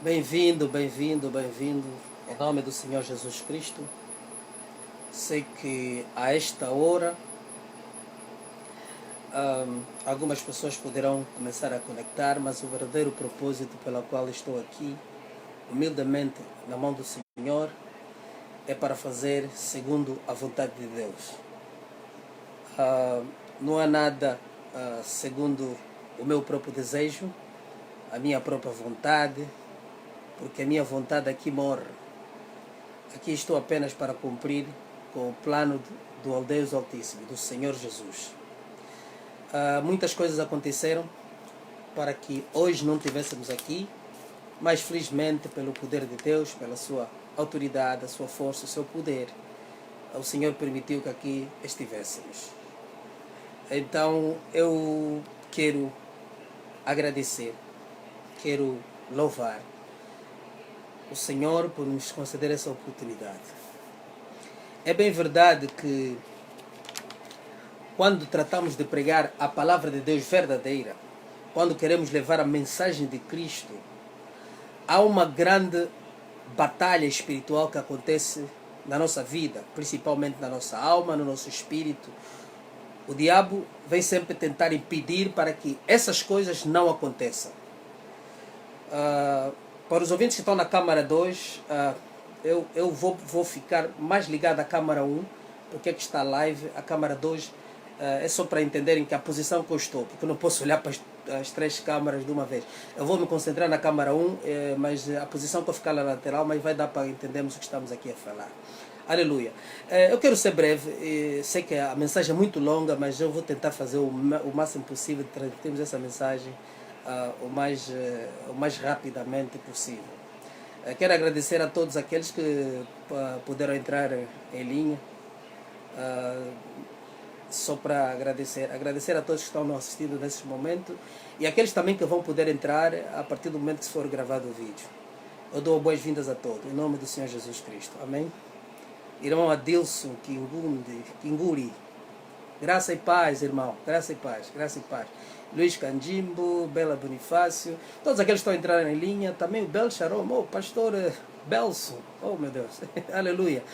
Bem-vindo, bem-vindo, bem-vindo, em nome do Senhor Jesus Cristo. Sei que a esta hora algumas pessoas poderão começar a conectar, mas o verdadeiro propósito pelo qual estou aqui, humildemente na mão do Senhor, é para fazer segundo a vontade de Deus. Não há nada segundo o meu próprio desejo, a minha própria vontade, porque a minha vontade aqui morre. Aqui estou apenas para cumprir com o plano do Deus Altíssimo, do Senhor Jesus. Muitas coisas aconteceram para que hoje não estivéssemos aqui, mas felizmente pelo poder de Deus, pela sua autoridade, a sua força, o seu poder, o Senhor permitiu que aqui estivéssemos. Então eu quero agradecer, quero louvar o Senhor por nos conceder essa oportunidade. É bem verdade que quando tratamos de pregar a palavra de Deus verdadeira, quando queremos levar a mensagem de Cristo, há uma grande batalha espiritual que acontece na nossa vida, principalmente na nossa alma, no nosso espírito. O diabo vem sempre tentar impedir para que essas coisas não aconteçam. Para os ouvintes que estão na câmara 2, eu vou ficar mais ligado à câmara 1, porque é que está live. A câmara 2 é só para entenderem que a posição que eu estou, porque eu não posso olhar para as três câmaras de uma vez. Eu vou me concentrar na câmara 1, mas a posição que eu ficar na lateral, mas vai dar para entendermos o que estamos aqui a falar. Aleluia. Eu quero ser breve, sei que a mensagem é muito longa, mas eu vou tentar fazer o máximo possível de transmitirmos essa mensagem o mais rapidamente possível. Quero agradecer a todos aqueles que puderam entrar em linha. Só para agradecer a todos que estão nos assistindo nesse momento e aqueles também que vão poder entrar a partir do momento que for gravado o vídeo. Eu dou boas-vindas a todos, em nome do Senhor Jesus Cristo. Amém? Irmão Adilson Kinguri, graça e paz, irmão, graça e paz, graça e paz. Luiz Candimbo, Bela Bonifácio, todos aqueles que estão entrando em linha, também o Bel Sharom, pastor Belson, meu Deus, aleluia,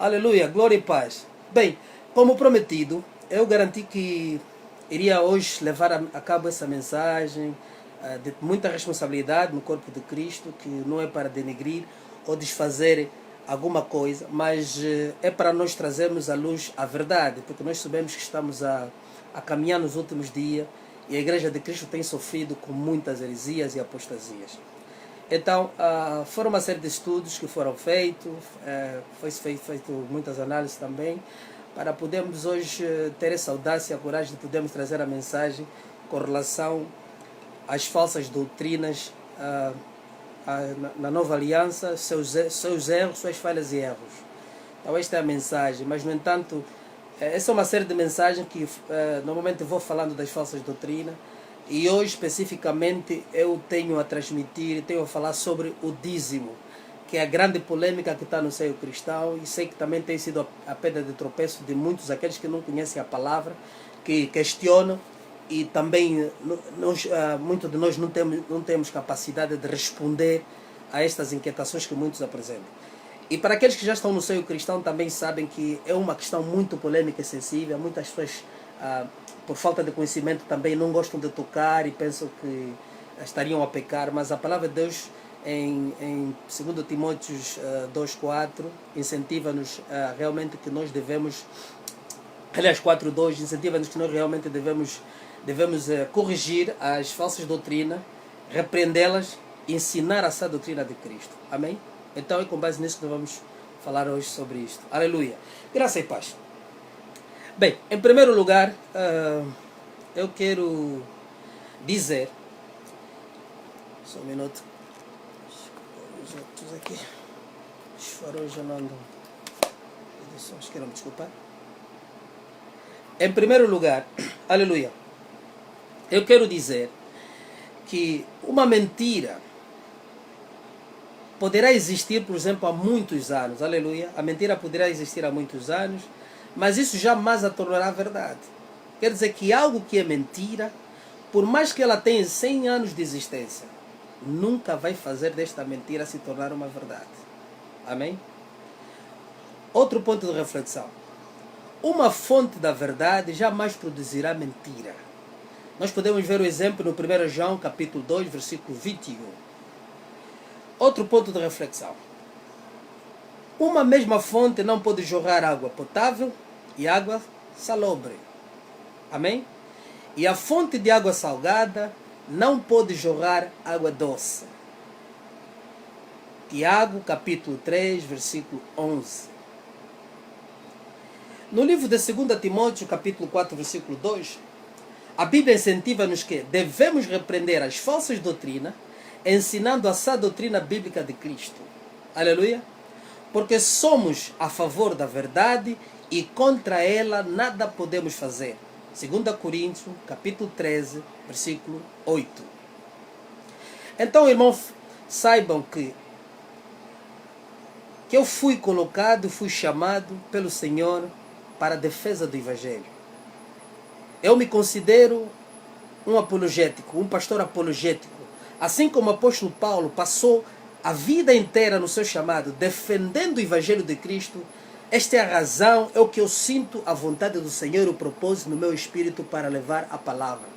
aleluia, glória e paz. Bem, como prometido, eu garanti que iria hoje levar a cabo essa mensagem de muita responsabilidade no corpo de Cristo, que não é para denegrir ou desfazer alguma coisa, mas é para nós trazermos à luz a verdade, porque nós sabemos que estamos a caminhar nos últimos dias e a Igreja de Cristo tem sofrido com muitas heresias e apostasias. Então, foram uma série de estudos que foram feitos, foi feito muitas análises também, para podermos hoje ter essa audácia e a coragem de podermos trazer a mensagem com relação às falsas doutrinas na nova aliança, seus erros, suas falhas e erros. Então esta é a mensagem, mas no entanto, essa é uma série de mensagens que normalmente vou falando das falsas doutrinas e hoje especificamente eu tenho a transmitir, tenho a falar sobre o dízimo, que é a grande polêmica que está no seio cristão e sei que também tem sido a pedra de tropeço de muitos, aqueles que não conhecem a palavra, que questionam e também muitos de nós não temos capacidade de responder a estas inquietações que muitos apresentam. E para aqueles que já estão no seio cristão também sabem que é uma questão muito polêmica e sensível. Muitas pessoas, por falta de conhecimento, também não gostam de tocar e pensam que estariam a pecar, mas a palavra de Deus em 2 Timóteo 2,4 incentiva-nos realmente que nós devemos, aliás 4,2 incentiva-nos que nós realmente devemos corrigir as falsas doutrinas, repreendê-las e ensinar a sã doutrina de Cristo. Amém? Então é com base nisso que nós vamos falar hoje sobre isto. Aleluia. Graça e paz. Bem, em primeiro lugar, eu quero dizer, só um minuto, aqui, os faróis já não andam, acho que não, desculpa. Em primeiro lugar, aleluia, eu quero dizer que uma mentira poderá existir, por exemplo, há muitos anos, aleluia, a mentira poderá existir há muitos anos, mas isso jamais a tornará verdade. Quer dizer que algo que é mentira, por mais que ela tenha 100 anos de existência, nunca vai fazer desta mentira se tornar uma verdade. Amém? Outro ponto de reflexão. Uma fonte da verdade jamais produzirá mentira. Nós podemos ver o exemplo no 1 João capítulo 2, versículo 21. Outro ponto de reflexão. Uma mesma fonte não pode jorrar água potável e água salobre. Amém? E a fonte de água salgada não pode jorrar água doce. Tiago capítulo 3, versículo 11. No livro de 2 Timóteo, capítulo 4, versículo 2, a Bíblia incentiva-nos que devemos repreender as falsas doutrinas, ensinando a sã doutrina bíblica de Cristo. Aleluia! Porque somos a favor da verdade e contra ela nada podemos fazer. 2 Coríntios, capítulo 13, versículo 8. Então, irmãos, saibam que eu fui colocado, fui chamado pelo Senhor para a defesa do Evangelho. Eu me considero um apologético, um pastor apologético. Assim como o apóstolo Paulo passou a vida inteira no seu chamado defendendo o Evangelho de Cristo, esta é a razão, é o que eu sinto a vontade do Senhor, o propósito no meu espírito para levar a palavra.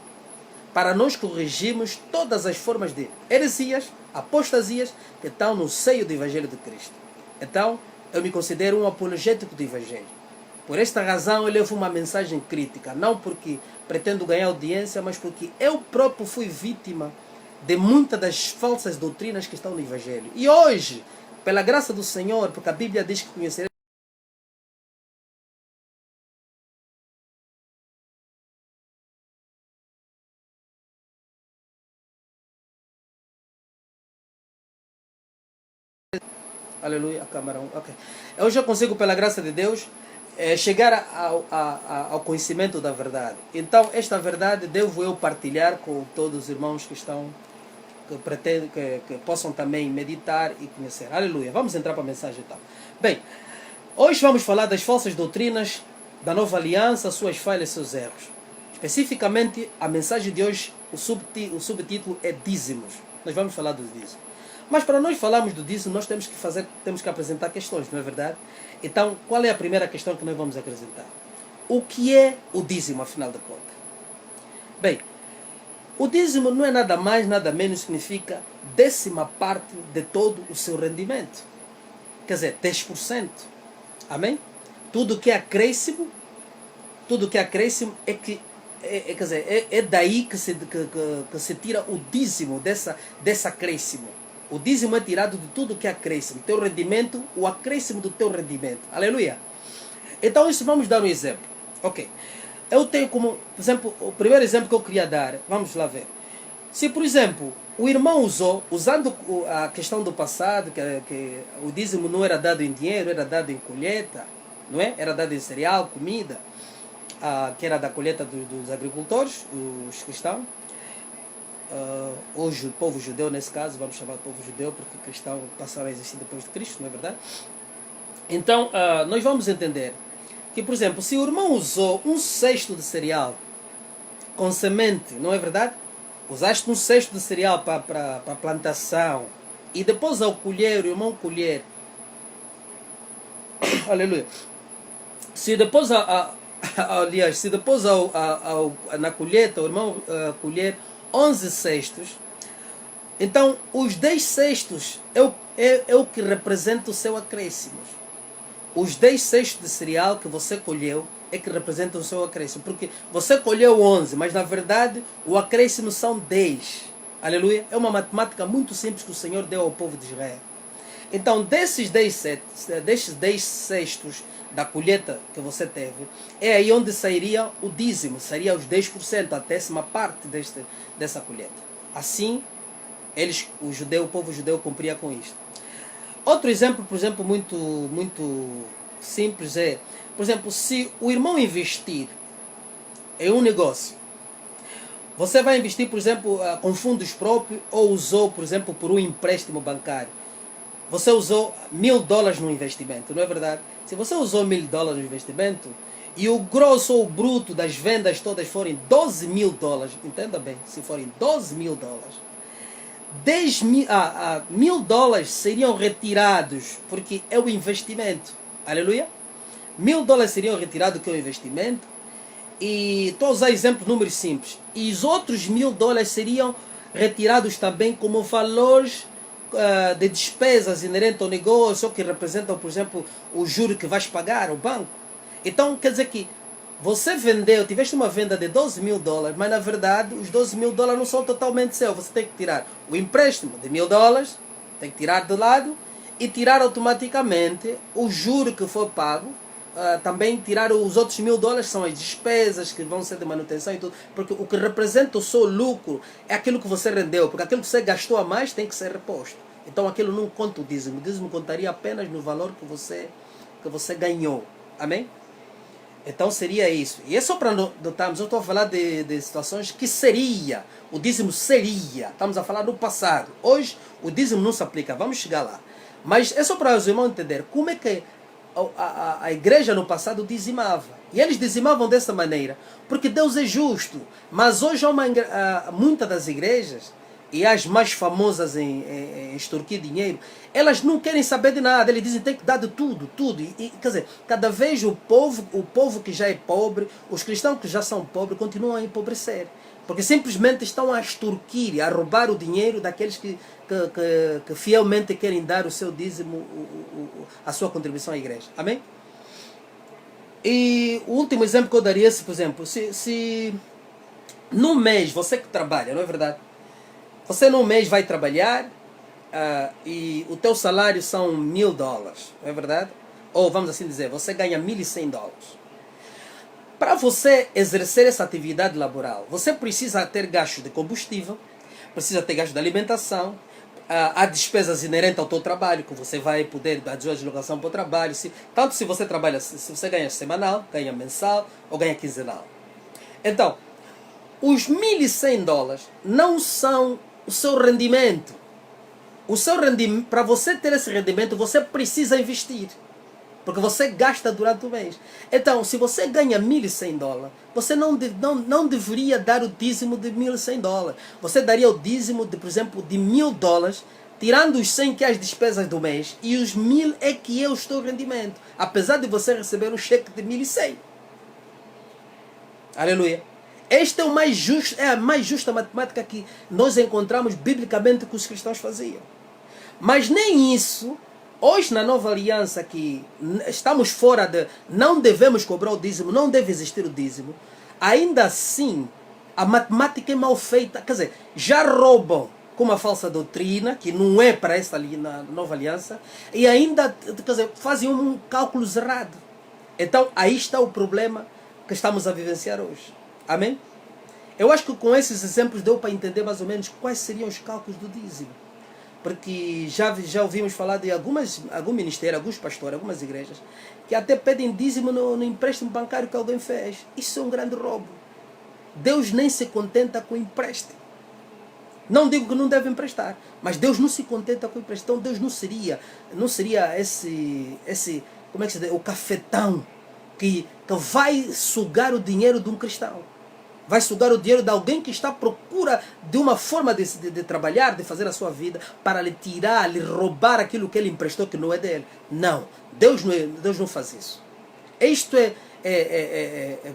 Para nós corrigirmos todas as formas de heresias, apostasias que estão no seio do Evangelho de Cristo. Então, eu me considero um apologético do Evangelho. Por esta razão, eu levo uma mensagem crítica, não porque pretendo ganhar audiência, mas porque eu próprio fui vítima de muitas das falsas doutrinas que estão no Evangelho. E hoje, pela graça do Senhor, porque a Bíblia diz que conhecerei aleluia, camarão. Okay. Eu já consigo, pela graça de Deus, chegar ao conhecimento da verdade. Então, esta verdade devo eu partilhar com todos os irmãos que estão, que pretendem, que possam também meditar e conhecer. Aleluia. Vamos entrar para a mensagem então. Bem, hoje vamos falar das falsas doutrinas da nova aliança, suas falhas e seus erros. Especificamente, a mensagem de hoje, o subtítulo é dízimos. Nós vamos falar dos dízimos. Mas para nós falarmos do dízimo, nós temos que apresentar questões, não é verdade? Então, qual é a primeira questão que nós vamos apresentar? O que é o dízimo, afinal de contas? Bem, o dízimo não é nada mais, nada menos, significa 10ª parte de todo o seu rendimento. Quer dizer, 10%. Amém? Tudo que é acréscimo é daí que se tira o dízimo dessa acréscimo. O dízimo é tirado de tudo que é acréscimo. Teu rendimento, o acréscimo do teu rendimento. Aleluia. Então, isso vamos dar um exemplo. Ok. Eu tenho como, por exemplo, o primeiro exemplo que eu queria dar, vamos lá ver. Se, por exemplo, o irmão usando a questão do passado, que o dízimo não era dado em dinheiro, era dado em colheita, não é? Era dado em cereal, comida, que era da colheita dos agricultores, os cristãos. Hoje o povo judeu, nesse caso, vamos chamar de povo judeu, porque cristão passaram a existir depois de Cristo, não é verdade? Então, nós vamos entender que, por exemplo, se o irmão usou 1/6 de cereal com semente, não é verdade? Usaste 1/6 de cereal para plantação e depois ao colher, o irmão colher, aleluia, se depois aliás, se depois na colheita o irmão colher 11/6, então os 10/6 é o que representa o seu acréscimo. Os 10/6 de cereal que você colheu é que representa o seu acréscimo, porque você colheu 11, mas na verdade o acréscimo são 10. Aleluia. É uma matemática muito simples que o Senhor deu ao povo de Israel. Então, desses 10/6 da colheita que você teve, é aí onde sairia o dízimo, seria os 10%, a 10ª parte dessa colheita. Assim, o povo judeu cumpria com isto. Outro exemplo, por exemplo, muito simples é, por exemplo, se o irmão investir em um negócio, você vai investir, por exemplo, com fundos próprios ou usou, por exemplo, por um empréstimo bancário. Você usou $1000 no investimento, não é verdade? Se você usou $1000 no investimento e o grosso ou o bruto das vendas todas forem $12.000, entenda bem, se forem $12.000, $1.000 seriam retirados, porque é o investimento. Aleluia. $1.000 seriam retirados, que é o investimento. E estou a usar exemplos, números simples. E os outros $1.000 seriam retirados também como valores de despesas inerentes ao negócio, que representam, por exemplo, o juro que vais pagar ao banco. Então, quer dizer que você vendeu, tiveste uma venda de $12.000, mas na verdade os $12.000 não são totalmente seus. Você tem que tirar o empréstimo de $1.000, tem que tirar de lado e tirar automaticamente o juro que foi pago. Também tirar os outros $1.000, são as despesas que vão ser de manutenção e tudo, porque o que representa o seu lucro é aquilo que você rendeu, porque aquilo que você gastou a mais tem que ser reposto. Então aquilo não conta o dízimo contaria apenas no valor que você ganhou. Amém? Então seria isso. E é só para notarmos, eu estou a falar de situações que seria, o dízimo seria, estamos a falar do passado. Hoje o dízimo não se aplica, vamos chegar lá. Mas é só para os irmãos entenderem como é que a igreja no passado dizimava. E eles dizimavam dessa maneira, porque Deus é justo. Mas hoje há muitas das igrejas, e as mais famosas em extorquir dinheiro, elas não querem saber de nada. Eles dizem que tem que dar de tudo, tudo. Quer dizer, cada vez o povo que já é pobre, os cristãos que já são pobres, continuam a empobrecer. Porque simplesmente estão a extorquir, a roubar o dinheiro daqueles que fielmente querem dar o seu dízimo, a sua contribuição à igreja. Amém? E o último exemplo que eu daria, por exemplo, se no mês, você que trabalha, não é verdade? Você no mês vai trabalhar e o teu salário são $1.000, não é verdade? Ou vamos assim dizer, você ganha $1.100. Para você exercer essa atividade laboral, você precisa ter gastos de combustível, precisa ter gastos de alimentação, há despesas inerentes ao teu trabalho, que você vai poder dar sua deslocação para o trabalho, tanto se você trabalha, se você ganha semanal, ganha mensal ou ganha quinzenal. Então, os $1.100 não são o seu rendimento. O seu rendimento, para você ter esse rendimento, você precisa investir. Porque você gasta durante o mês. Então, se você ganha $1.100, você não deveria dar o dízimo de $1.100. Você daria o dízimo, por exemplo, de $1.000, tirando os 100 que é as despesas do mês, e os 1.000 é que é o seu rendimento. Apesar de você receber um cheque de 1.100. Aleluia. Este é a mais justa matemática que nós encontramos biblicamente que os cristãos faziam. Mas nem isso. Hoje, na nova aliança, que estamos fora de... Não devemos cobrar o dízimo, não deve existir o dízimo. Ainda assim, a matemática é mal feita. Quer dizer, já roubam com uma falsa doutrina, que não é para esta na nova aliança, e ainda, quer dizer, fazem um cálculo errado. Então, aí está o problema que estamos a vivenciar hoje. Amém? Eu acho que com esses exemplos deu para entender mais ou menos quais seriam os cálculos do dízimo. Porque já ouvimos falar de algum ministério, alguns pastores, algumas igrejas, que até pedem dízimo no empréstimo bancário que alguém fez. Isso é um grande roubo. Deus nem se contenta com o empréstimo. Não digo que não deve emprestar, mas Deus não se contenta com o empréstimo. Então Deus não seria esse como é que se diz? O cafetão que vai sugar o dinheiro de um cristão. Vai sugar o dinheiro de alguém que está à procura de uma forma de trabalhar, de fazer a sua vida, para lhe tirar, lhe roubar aquilo que ele emprestou que não é dele. Não, Deus não faz isso. Isto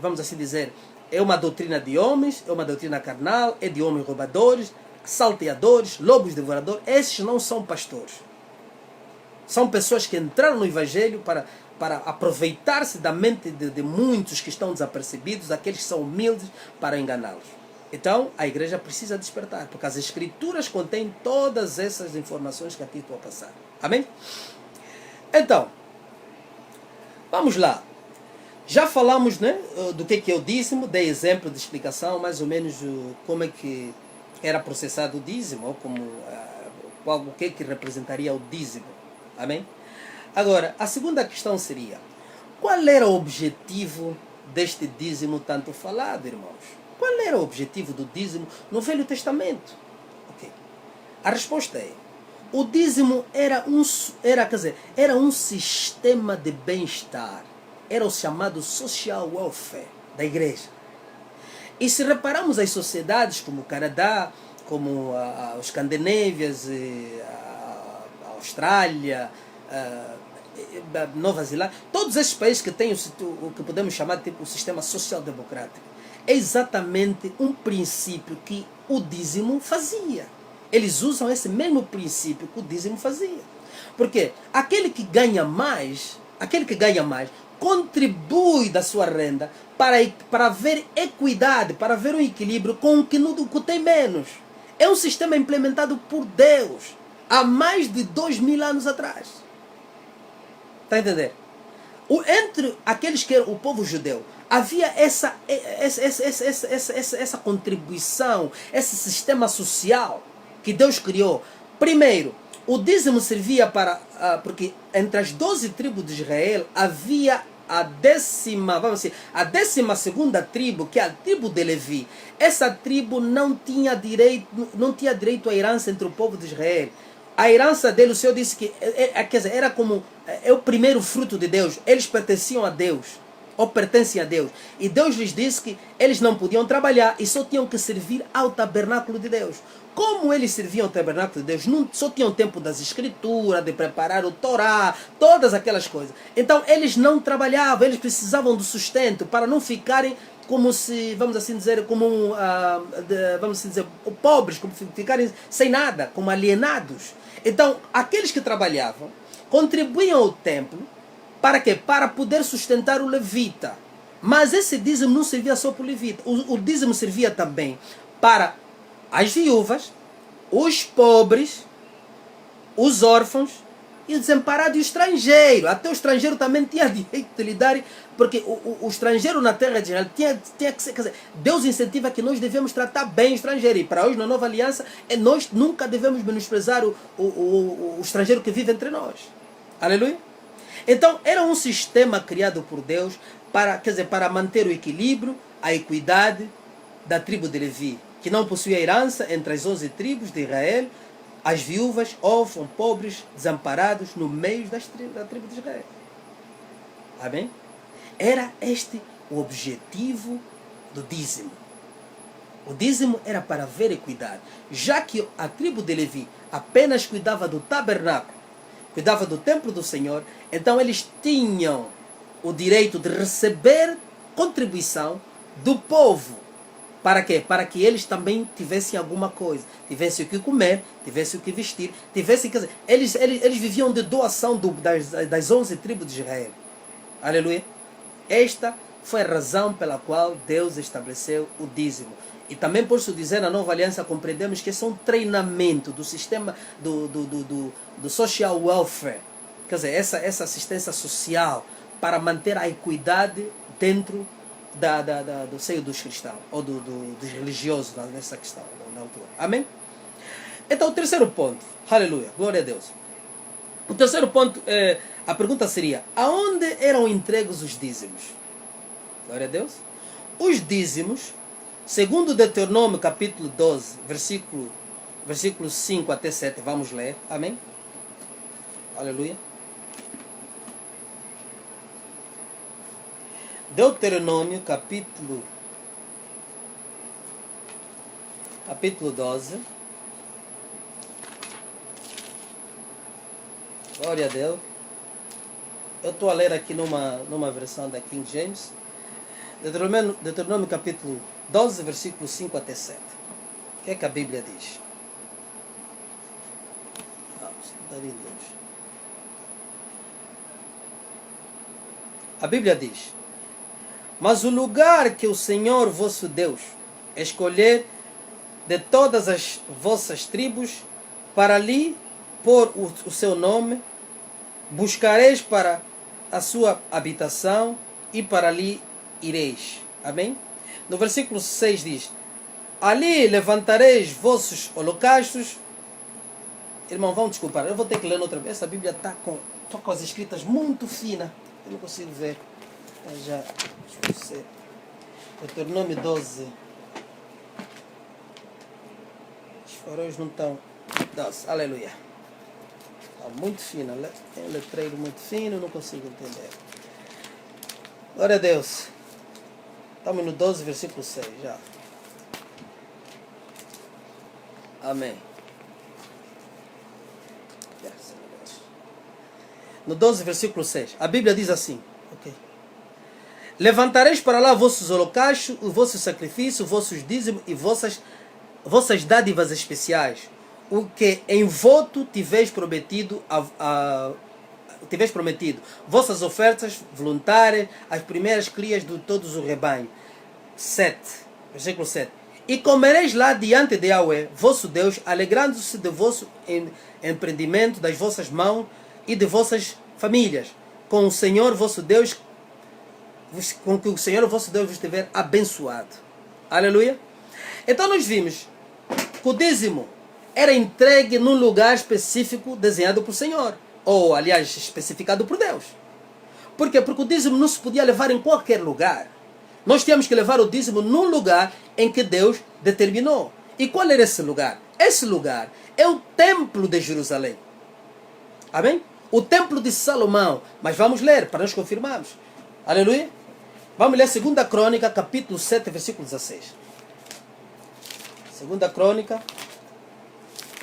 vamos assim dizer, é uma doutrina de homens, é uma doutrina carnal, é de homens roubadores, salteadores, lobos devoradores. Esses não são pastores. São pessoas que entraram no Evangelho para aproveitar-se da mente de muitos que estão desapercebidos, daqueles que são humildes, para enganá-los. Então, a igreja precisa despertar, porque as Escrituras contêm todas essas informações que aqui estou a passar. Amém? Então, vamos lá. Já falamos, né, do que é o dízimo, dei exemplo de explicação, mais ou menos como é que era processado o dízimo, ou o que representaria o dízimo. Amém? Agora, a segunda questão seria, qual era o objetivo deste dízimo tanto falado, irmãos? Qual era o objetivo do dízimo no Velho Testamento? Okay. A resposta é, o dízimo era um sistema de bem-estar. Era o chamado social welfare da igreja. E se reparamos as sociedades como o Canadá, como os Escandinavias, a Austrália, Nova Zelândia, todos esses países que têm o que podemos chamar de tipo, o sistema social-democrático, é exatamente um princípio que o dízimo fazia. Eles usam esse mesmo princípio que o dízimo fazia. Porque aquele que ganha mais, contribui da sua renda para haver equidade, para haver um equilíbrio com o que tem menos. É um sistema implementado por Deus há mais de 2000 anos atrás. Está a entender? Entre aqueles que eram o povo judeu, havia essa contribuição, esse sistema social que Deus criou. Primeiro, o dízimo servia para... porque entre as 12 tribos de Israel havia a 12ª tribo, que é a tribo de Levi. Essa tribo não tinha direito à herança entre o povo de Israel. A herança dele, o Senhor disse que quer dizer, era como o primeiro fruto de Deus. Eles pertenciam a Deus, ou pertencem a Deus. E Deus lhes disse que eles não podiam trabalhar e só tinham que servir ao tabernáculo de Deus. Como eles serviam ao tabernáculo de Deus, não só tinham tempo das escrituras, de preparar o Torá, todas aquelas coisas. Então eles não trabalhavam, eles precisavam do sustento para não ficarem como se, vamos assim dizer, pobres, como ficarem sem nada, como alienados. Então, aqueles que trabalhavam contribuíam ao templo para quê? Para poder sustentar o levita. Mas esse dízimo não servia só para o levita. O dízimo servia também para as viúvas, os pobres, os órfãos e o desamparado e o estrangeiro. Até o estrangeiro também tinha direito de lhe dar, porque o estrangeiro na terra de Israel tinha que ser, quer dizer, Deus incentiva que nós devemos tratar bem o estrangeiro. E para hoje, na nova aliança, nós nunca devemos menosprezar o estrangeiro que vive entre nós. Aleluia? Então, era um sistema criado por Deus para manter o equilíbrio, a equidade da tribo de Levi, que não possuía herança entre as 11 tribos de Israel, as viúvas, órfãos, pobres, desamparados no meio da tribo de Israel. Amém? Era este o objetivo do dízimo. O dízimo era para haver equidade. Já que a tribo de Levi apenas cuidava do tabernáculo, cuidava do templo do Senhor, então eles tinham o direito de receber contribuição do povo. Para quê? Para que eles também tivessem alguma coisa. Tivessem o que comer, tivessem o que vestir, tivessem... Quer dizer, eles viviam de doação das 11 tribos de Israel. Aleluia. Esta foi a razão pela qual Deus estabeleceu o dízimo. E também posso dizer, na nova aliança compreendemos que esse é um treinamento do sistema do social welfare. Quer dizer, essa assistência social para manter a equidade dentro do seio dos cristãos, ou dos religiosos nessa questão, na altura. Amém? Então, o terceiro ponto. Aleluia. Glória a Deus. O terceiro ponto, a pergunta seria, aonde eram entregues os dízimos? Glória a Deus. Os dízimos, segundo Deuteronômio capítulo 12, versículo 5 até 7, vamos ler. Amém? Aleluia. Deuteronômio capítulo 12. Glória a Deus. Eu estou a ler aqui numa versão da King James. Deuteronômio capítulo 12, versículo 5 até 7. O que é que a Bíblia diz? A Bíblia diz: mas o lugar que o Senhor vosso Deus escolher de todas as vossas tribos, para ali pôr o seu nome, buscareis para a sua habitação e para ali ireis. Amém? No versículo 6 diz: ali levantareis vossos holocaustos. Irmão, vão desculpar, eu vou ter que ler outra vez. Essa Bíblia está com as escritas muito finas. Eu não consigo ver. Já esqueci. Deuteronômio 12. Os faróis não estão. Nossa, aleluia. Está muito fino. Tem um letreiro muito fino, não consigo entender. Glória a Deus. Estamos no 12, versículo 6 já. Amém. No 12, versículo 6. A Bíblia diz assim. Okay. Levantareis para lá vossos holocaustos, o vosso sacrifício, vossos dízimos e vossas dádivas especiais, o que em voto tiveis prometido, vossas ofertas voluntárias, as primeiras crias de todos os rebanhos. 7, versículo 7. E comereis lá diante de Yahweh, vosso Deus, alegrando-se de vosso empreendimento, das vossas mãos e de vossas famílias, com o Senhor vosso Deus, com que o Senhor vosso Deus vos tiver abençoado. Aleluia. Então nós vimos que o dízimo era entregue num lugar específico desenhado por Senhor, ou aliás especificado por Deus. Por quê? Porque o dízimo não se podia levar em qualquer lugar. Nós tínhamos que levar o dízimo num lugar em que Deus determinou. E qual era esse lugar? Esse lugar é o templo de Jerusalém. Amém? O templo de Salomão. Mas vamos ler para nós confirmarmos. Aleluia. Vamos ler 2 Crônica, capítulo 7, versículo 16. 2 Crônica.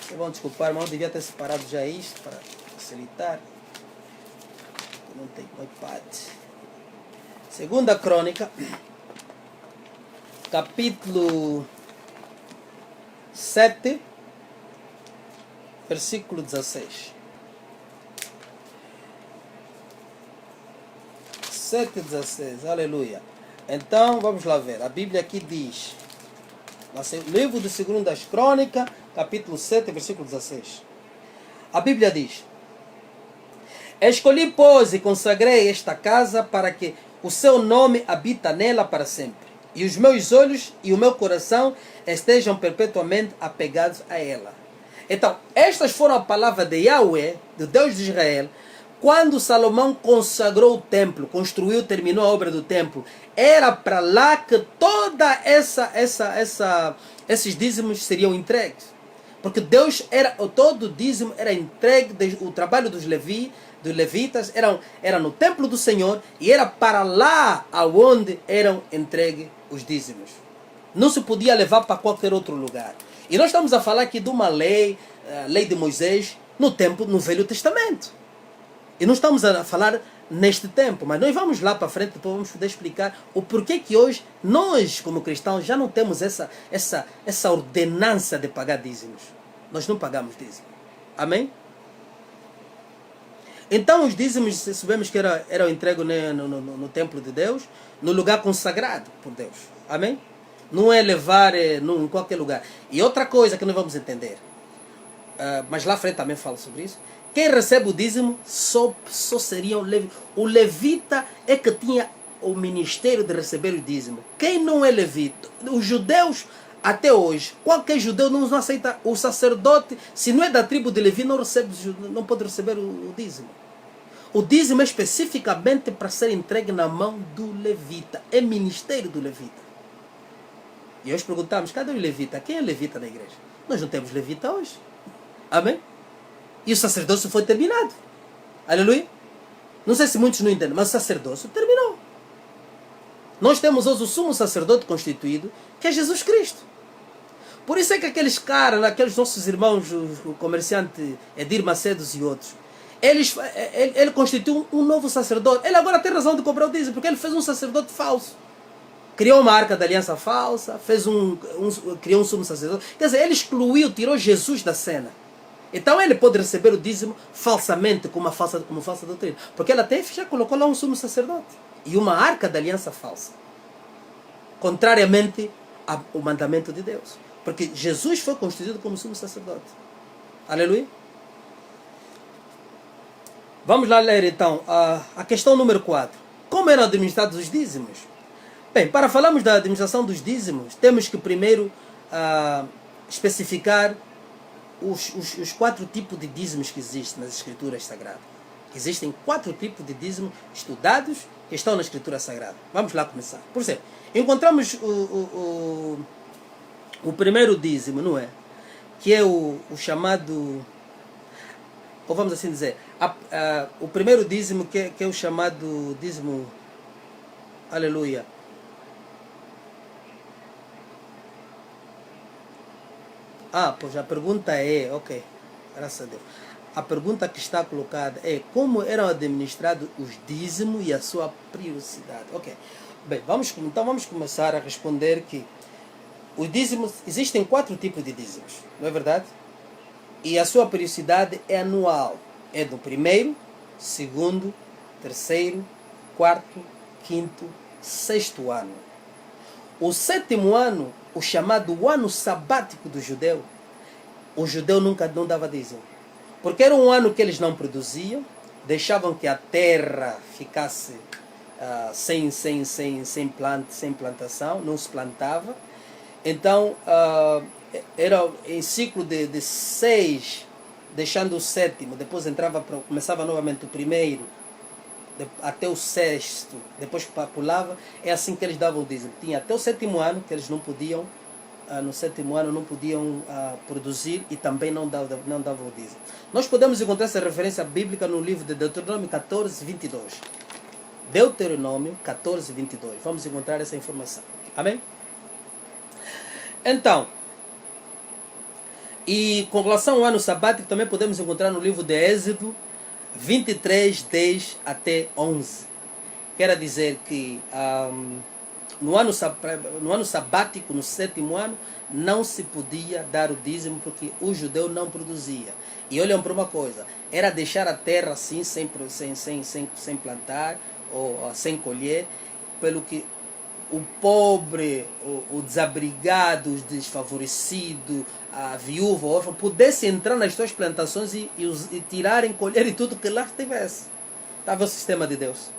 Vocês vão desculpar, irmão, eu devia ter separado já isto para facilitar. Eu não tenho iPad. 2 Crônica, capítulo 7, versículo 16. 7:16, aleluia. Então, vamos lá ver. A Bíblia aqui diz, livro de 2 Crônicas, capítulo 7, versículo 16. A Bíblia diz: escolhi, pois, e consagrei esta casa para que o seu nome habita nela para sempre, e os meus olhos e o meu coração estejam perpetuamente apegados a ela. Então, estas foram as palavras de Yahweh, do Deus de Israel, quando Salomão consagrou o templo, construiu, terminou a obra do templo. Era para lá que toda esses dízimos seriam entregues. Porque Deus todo o dízimo era entregue, o trabalho dos levitas era no templo do Senhor, e era para lá aonde eram entregues os dízimos. Não se podia levar para qualquer outro lugar. E nós estamos a falar aqui de uma lei, a lei de Moisés, no Velho Testamento. E não estamos a falar neste tempo, mas nós vamos lá para frente, depois vamos poder explicar o porquê que hoje nós, como cristãos, já não temos essa ordenança de pagar dízimos. Nós não pagamos dízimo. Amém? Então os dízimos, sabemos que eram entregues no templo de Deus, no lugar consagrado por Deus. Amém? Não é levar em qualquer lugar. E outra coisa que nós vamos entender, mas lá à frente também falo sobre isso. Quem recebe o dízimo só seria o levita. O levita é que tinha o ministério de receber o dízimo. Quem não é levita? Os judeus, até hoje, qualquer judeu não aceita o sacerdote. Se não é da tribo de Levi, não pode receber o dízimo. O dízimo é especificamente para ser entregue na mão do levita. É ministério do levita. E hoje perguntamos, cadê o levita? Quem é levita na igreja? Nós não temos levita hoje. Amém? E o sacerdócio foi terminado. Aleluia. Não sei se muitos não entendem, mas o sacerdócio terminou. Nós temos hoje o sumo sacerdote constituído, que é Jesus Cristo. Por isso é que aqueles caras, aqueles nossos irmãos, o comerciante Edir Macedos e outros, ele constituiu um novo sacerdote. Ele agora tem razão de cobrar o dízimo, porque ele fez um sacerdote falso. Criou uma arca da aliança falsa, criou um sumo sacerdote. Quer dizer, ele excluiu, tirou Jesus da cena. Então ele pode receber o dízimo falsamente, como falsa doutrina. Porque ele até já colocou lá um sumo sacerdote. E uma arca da aliança falsa. Contrariamente ao mandamento de Deus. Porque Jesus foi constituído como sumo sacerdote. Aleluia. Vamos lá ler então a questão número 4. Como eram administrados os dízimos? Bem, para falarmos da administração dos dízimos, temos que primeiro especificar os 4 tipos de dízimos que existem nas Escrituras Sagradas. Existem 4 tipos de dízimos estudados que estão na Escritura Sagrada. Vamos lá começar. Por exemplo, encontramos o primeiro dízimo, não é? Que é o chamado, ou vamos assim dizer, o primeiro dízimo que é o chamado dízimo, aleluia, Pois a pergunta é, ok, graças a Deus. A pergunta que está colocada é como eram administrados os dízimos e a sua periodicidade. Ok. Bem, então vamos começar a responder que os dízimos, existem 4 tipos de dízimos, não é verdade? E a sua periodicidade é anual. É do primeiro, segundo, terceiro, quarto, quinto, sexto ano. O 7º ano, o chamado ano sabático do judeu, o judeu nunca não dava dízimo. Porque era um ano que eles não produziam, deixavam que a terra ficasse sem plantação, não se plantava. Então, era em ciclo de 6, deixando o 7º, depois começava novamente o primeiro, até o 6º, depois pulava. É assim que eles davam o dízimo. Tinha até o 7º ano que eles não podiam, no 7º ano não podiam produzir e também não davam o dízimo. Nós podemos encontrar essa referência bíblica no livro de Deuteronômio 14, 22. Deuteronômio 14, 22. Vamos encontrar essa informação. Amém? Então, e com relação ao ano sabático, também podemos encontrar no livro de Êxodo 23, 10 até 11. Quer dizer que no ano sabático, no 7º ano, não se podia dar o dízimo porque o judeu não produzia. E olham para uma coisa, era deixar a terra assim, sem plantar, ou sem colher, pelo que o pobre, o desabrigado, o desfavorecido, a viúva, o órfão, pudesse entrar nas suas plantações e tirarem, colherem tudo que lá estivesse. Estava o sistema de Deus.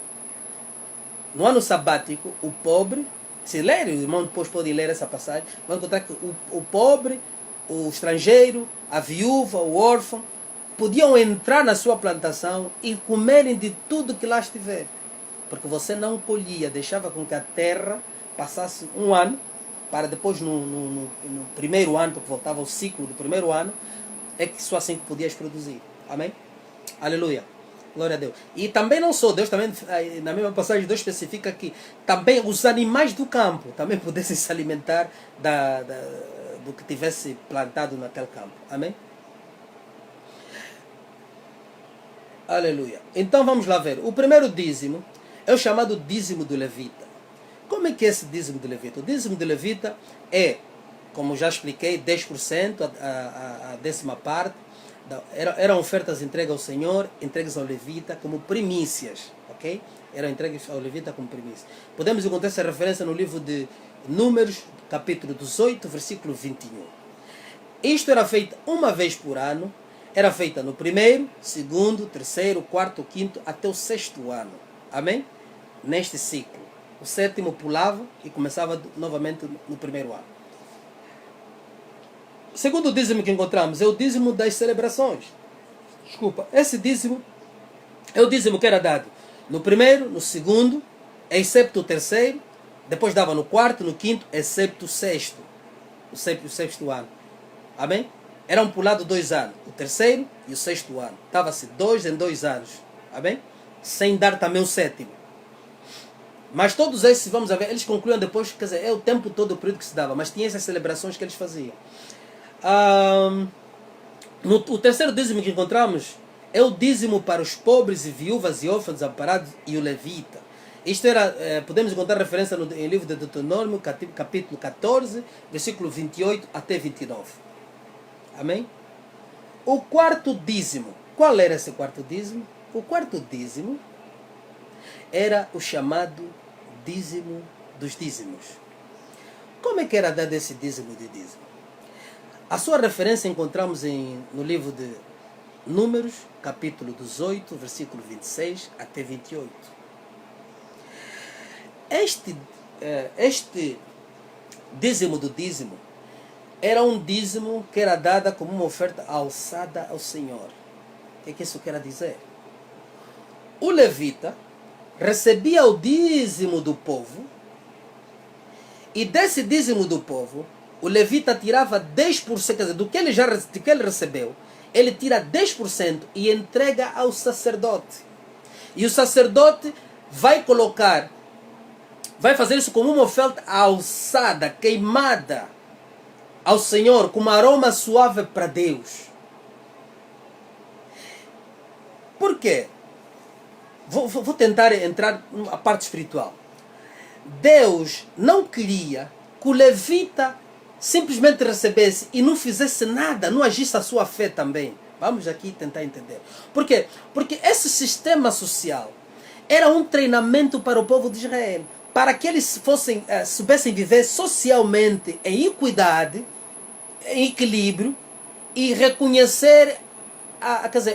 No ano sabático, o pobre, se ler, os irmãos depois podem ler essa passagem, vão encontrar que o pobre, o estrangeiro, a viúva, o órfão, podiam entrar na sua plantação e comerem de tudo que lá estiver. Porque você não colhia, deixava com que a terra passasse um ano, para depois no primeiro ano, porque voltava o ciclo do primeiro ano, é que só assim que podias produzir. Amém? Aleluia. Glória a Deus. E também não só, Deus também, na mesma passagem, Deus especifica que também os animais do campo também pudessem se alimentar do que tivesse plantado naquele campo. Amém? Aleluia. Então vamos lá ver. O primeiro dízimo é o chamado dízimo do levita. Como é que é esse dízimo do levita? O dízimo do levita é, como já expliquei, 10%, a 10ª parte. Eram ofertas entregues ao Senhor, entregues ao levita como primícias. Ok? Eram entregues ao levita como primícias. Podemos encontrar essa referência no livro de Números, capítulo 18, versículo 21. Isto era feito uma vez por ano. Era feita no primeiro, segundo, terceiro, quarto, quinto, até o 6º ano. Amém? Neste ciclo. O 7º pulava e começava novamente no primeiro ano. O segundo dízimo que encontramos é o dízimo das celebrações. Desculpa. Esse dízimo é o dízimo que era dado no primeiro, no segundo, excepto o terceiro. Depois dava no quarto, no quinto, excepto o 6º. O 6º ano. Amém? Eram pulados 2 anos. O terceiro e o 6º ano. Estava-se 2 em 2 anos. Amém? Sem dar também o 7º. Mas todos esses, vamos ver, eles concluíam depois, quer dizer, é o tempo todo o período que se dava, mas tinha essas celebrações que eles faziam. O terceiro dízimo que encontramos é o dízimo para os pobres e viúvas e órfãos desamparados e o levita. Isto era, podemos encontrar referência em livro de Deuteronômio, capítulo 14, versículo 28 até 29. Amém? O quarto dízimo. Qual era esse quarto dízimo? O quarto dízimo era o chamado dízimo dos dízimos. Como é que era dado esse dízimo de dízimo? A sua referência encontramos no livro de Números, capítulo 18, versículo 26 até 28. Este dízimo do dízimo era um dízimo que era dada como uma oferta alçada ao Senhor. O que isso quer dizer? O levita recebia o dízimo do povo, e desse dízimo do povo, o levita tirava 10%, quer dizer, do que ele recebeu, ele tira 10% e entrega ao sacerdote. E o sacerdote vai fazer isso como uma oferta alçada, queimada ao Senhor como aroma suave para Deus. Por quê? Vou tentar entrar na parte espiritual. Deus não queria que o levita simplesmente recebesse e não fizesse nada, não agisse a sua fé também. Vamos aqui tentar entender. Por quê? Porque esse sistema social era um treinamento para o povo de Israel, para que eles soubessem viver socialmente em equidade, em equilíbrio, e reconhecer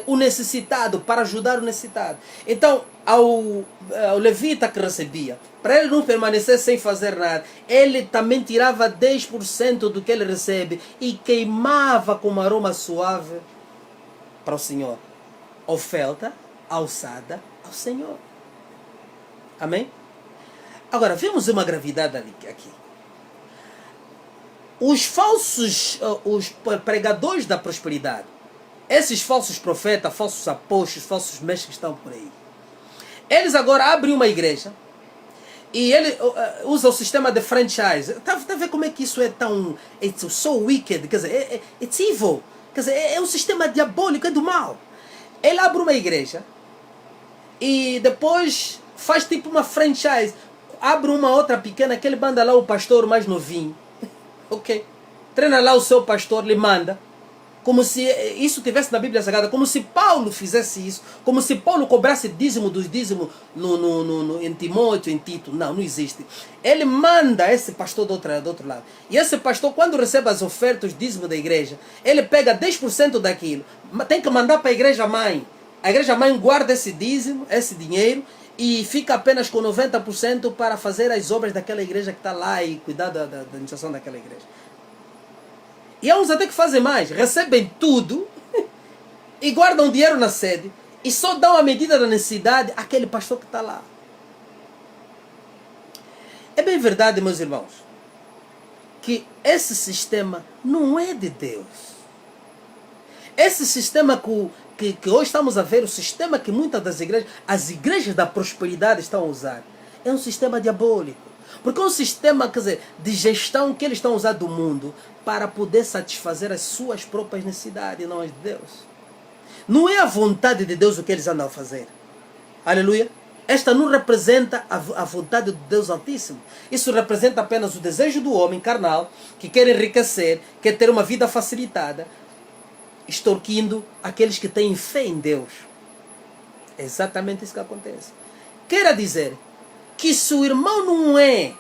o necessitado, para ajudar o necessitado. Então, ao levita que recebia, para ele não permanecer sem fazer nada, ele também tirava 10% do que ele recebe e queimava com um aroma suave para o Senhor. Oferta alçada ao Senhor. Amém? Agora, vemos uma gravidade aqui. Os falsos, os pregadores da prosperidade, esses falsos profetas, falsos apóstolos, falsos mestres que estão por aí, eles agora abrem uma igreja e ele usa o sistema de franchise. Tá a ver como é que isso é tão... It's so wicked, quer dizer, it's evil. Quer dizer, é um sistema diabólico, é do mal. Ele abre uma igreja e depois faz tipo uma franchise. Abre uma outra pequena que ele manda lá o pastor mais novinho. Ok? Treina lá o seu pastor, lhe manda. Como se isso tivesse na Bíblia Sagrada, como se Paulo fizesse isso, como se Paulo cobrasse dízimo dos dízimos em Timóteo, em Tito. Não, não existe. Ele manda esse pastor do outro lado. E esse pastor, quando recebe as ofertas, dízimo da igreja, ele pega 10% daquilo, tem que mandar para a igreja mãe. A igreja mãe guarda esse dízimo, esse dinheiro, e fica apenas com 90% para fazer as obras daquela igreja que está lá e cuidar da administração daquela igreja. E há uns até que fazem mais, recebem tudo e guardam dinheiro na sede e só dão a medida da necessidade àquele pastor que está lá. É bem verdade, meus irmãos, que esse sistema não é de Deus. Esse sistema que hoje estamos a ver, o sistema que muitas das igrejas, as igrejas da prosperidade estão a usar, é um sistema diabólico. Porque é um sistema, quer dizer, de gestão que eles estão usando do mundo para poder satisfazer as suas próprias necessidades, não as de Deus. Não é a vontade de Deus o que eles andam a fazer. Aleluia. Esta não representa a vontade de Deus Altíssimo. Isso representa apenas o desejo do homem carnal, que quer enriquecer, quer ter uma vida facilitada, extorquindo aqueles que têm fé em Deus. É exatamente isso que acontece. Quer dizer que se o irmão não é,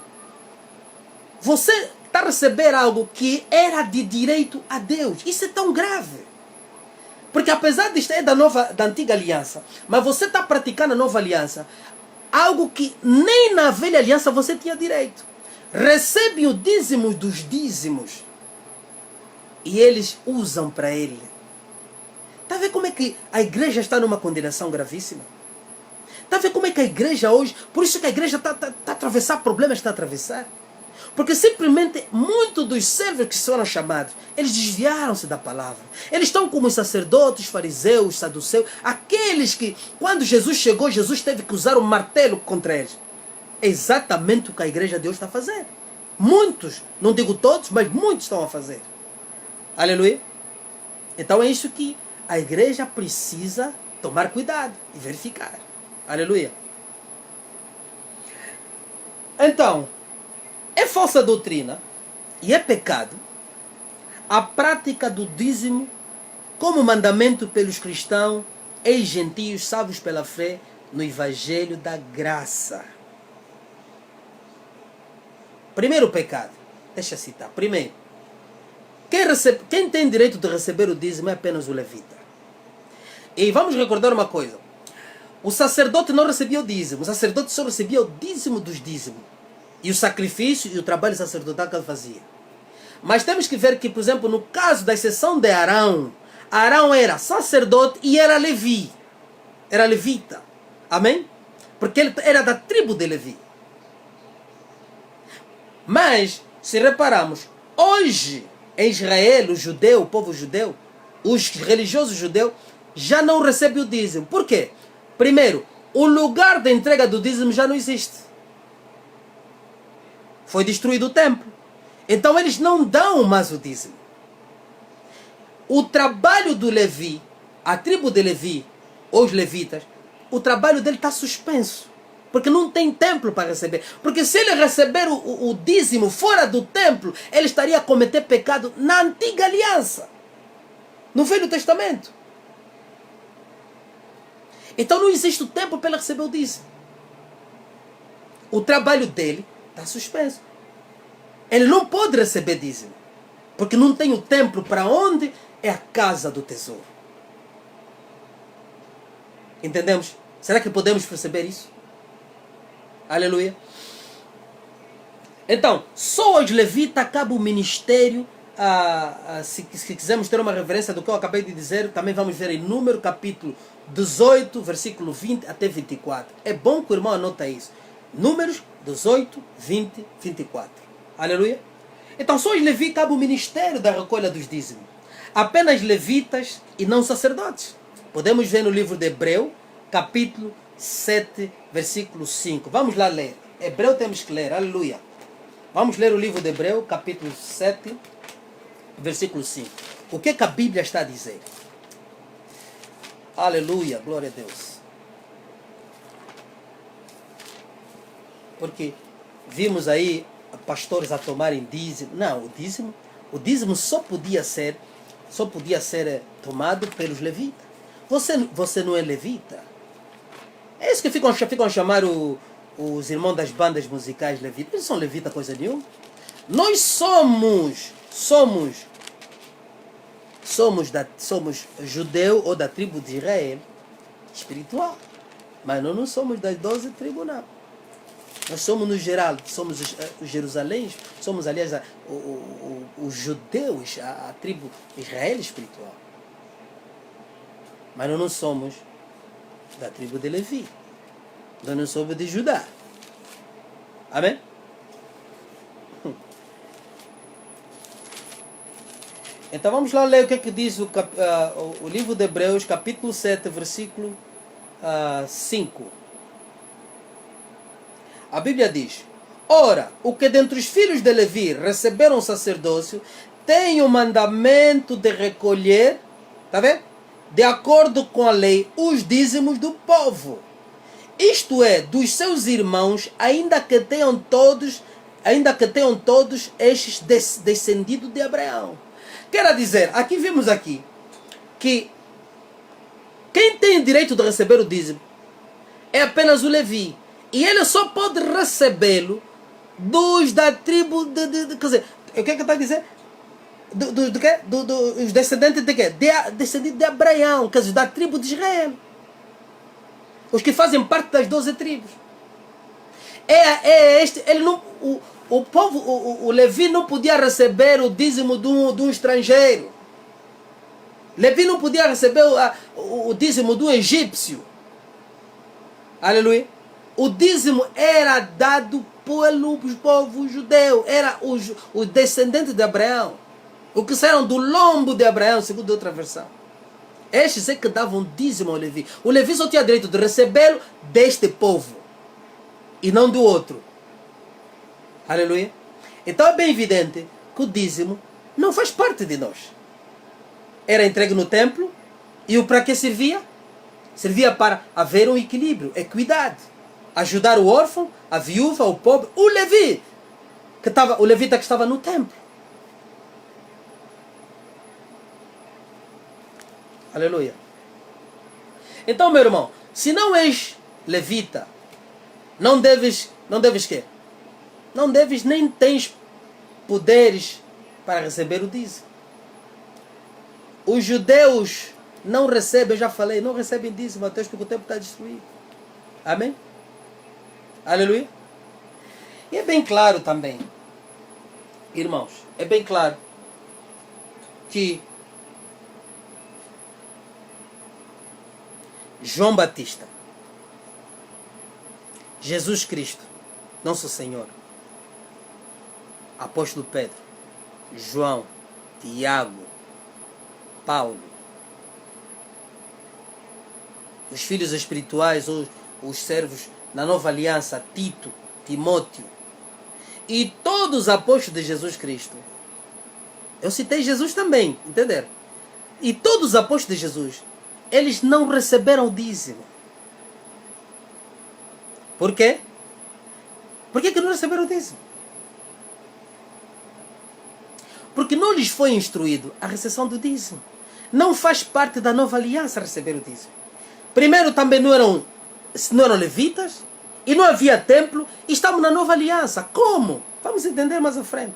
você está a receber algo que era de direito a Deus. Isso é tão grave. Porque apesar de isto é da antiga aliança, mas você está praticando a nova aliança, algo que nem na velha aliança você tinha direito. Recebe o dízimo dos dízimos e eles usam para ele. Está a ver como é que a igreja está numa condenação gravíssima? Está a ver como é que a igreja hoje... Por isso que a igreja está a atravessar problemas que está a atravessar. Porque simplesmente muitos dos servos que foram chamados, eles desviaram-se da palavra. Eles estão como os sacerdotes, fariseus, saduceus, aqueles que, quando Jesus chegou, Jesus teve que usar um martelo contra eles. É exatamente o que a igreja de hoje está a fazer. Muitos, não digo todos, mas muitos estão a fazer. Aleluia. Então é isso que a igreja precisa tomar cuidado e verificar. Aleluia. Então, é falsa doutrina e é pecado a prática do dízimo como mandamento pelos cristãos e gentios salvos pela fé no Evangelho da graça. Primeiro pecado, deixa eu citar. Primeiro, quem tem direito de receber o dízimo é apenas o levita. E vamos recordar uma coisa. O sacerdote não recebia o dízimo. O sacerdote só recebia o dízimo dos dízimos. E o sacrifício e o trabalho sacerdotal que ele fazia. Mas temos que ver que, por exemplo, no caso da exceção de Arão, Arão era sacerdote e era Levi. Era levita. Amém? Porque ele era da tribo de Levi. Mas, se repararmos, hoje, em Israel, o povo judeu, os religiosos judeus, já não recebem o dízimo. Por quê? Primeiro, o lugar de entrega do dízimo já não existe. Foi destruído o templo. Então eles não dão mais o dízimo. O trabalho do Levi, a tribo de Levi, ou os levitas, o trabalho dele está suspenso. Porque não tem templo para receber. Porque se ele receber o dízimo fora do templo, ele estaria a cometer pecado na antiga aliança. No Velho Testamento. Então não existe o templo para ele receber o dízimo. O trabalho dele está suspenso. Ele não pode receber dízimo. Porque não tem o templo para onde é a casa do tesouro. Entendemos? Será que podemos perceber isso? Aleluia. Então, só aos levitas acaba o ministério. Se quisermos ter uma referência do que eu acabei de dizer, também vamos ver em Número capítulo 18, versículo 20 até 24. É bom que o irmão anota isso. Números 18, 20, 24. Aleluia. Então só os levitas acaba o ministério da recolha dos dízimos. Apenas levitas e não sacerdotes. Podemos ver no livro de Hebreu, capítulo 7, versículo 5. Vamos lá ler. Hebreu temos que ler. Aleluia. Vamos ler o livro de Hebreu, capítulo 7, versículo 5. O que a Bíblia está a dizer? Aleluia. Glória a Deus. Porque vimos aí pastores a tomarem dízimo. Não, o dízimo só podia ser tomado pelos levitas. Você não é levita? É isso que ficam a chamar os irmãos das bandas musicais levitas. Eles não são levitas coisa nenhuma. Nós somos judeu ou da tribo de Israel espiritual. Mas nós não somos das 12 tribos, não. Nós somos no geral, somos os Jerusalém, somos aliás os judeus, a tribo Israel espiritual. Mas nós não somos da tribo de Levi. Nós não somos de Judá. Amém? Então vamos lá ler o que diz o livro de Hebreus, capítulo 7, versículo 5. A Bíblia diz: ora, o que dentre os filhos de Levi receberam o sacerdócio, tem o mandamento de recolher, está vendo? De acordo com a lei, os dízimos do povo. Isto é, dos seus irmãos, ainda que tenham todos estes descendidos de Abraão. Quer dizer, aqui vimos que quem tem direito de receber o dízimo é apenas o Levi. E ele só pode recebê-lo dos da tribo quer dizer, o que está a dizer? Os descendentes de quê? Descendentes de Abraão, quer dizer, da tribo de Israel. Os que fazem parte das 12 tribos. O Levi não podia receber o dízimo de um estrangeiro. Levi não podia receber o dízimo do egípcio. Aleluia. O dízimo era dado pelo povo judeu. Era os descendentes de Abraão. O que saíram do lombo de Abraão, segundo outra versão. Estes é que davam dízimo ao Levi. O Levi só tinha direito de recebê-lo deste povo. E não do outro. Aleluia. Então é bem evidente que o dízimo não faz parte de nós. Era entregue no templo. E para que servia? Servia para haver um equilíbrio, equidade. Ajudar o órfão, a viúva, o pobre, o Levi. O levita que estava no templo. Aleluia. Então, meu irmão, se não és levita, não deves quê? Não deves nem tens poderes para receber o dízimo. Os judeus não recebem, eu já falei, não recebem dízimo até porque o tempo está destruído. Amém? Aleluia. E é bem claro também, irmãos, é bem claro que João Batista, Jesus Cristo, nosso Senhor, Apóstolo Pedro, João, Tiago, Paulo, os filhos espirituais, os servos na nova aliança, Tito, Timóteo, e todos os apóstolos de Jesus Cristo. Eu citei Jesus também, entenderam? E todos os apóstolos de Jesus, eles não receberam o dízimo. Por quê? Por que não receberam o dízimo? Porque não lhes foi instruído a recepção do dízimo. Não faz parte da nova aliança receber o dízimo. Primeiro também não eram levitas, e não havia templo, e estamos na nova aliança. Como? Vamos entender mais à frente.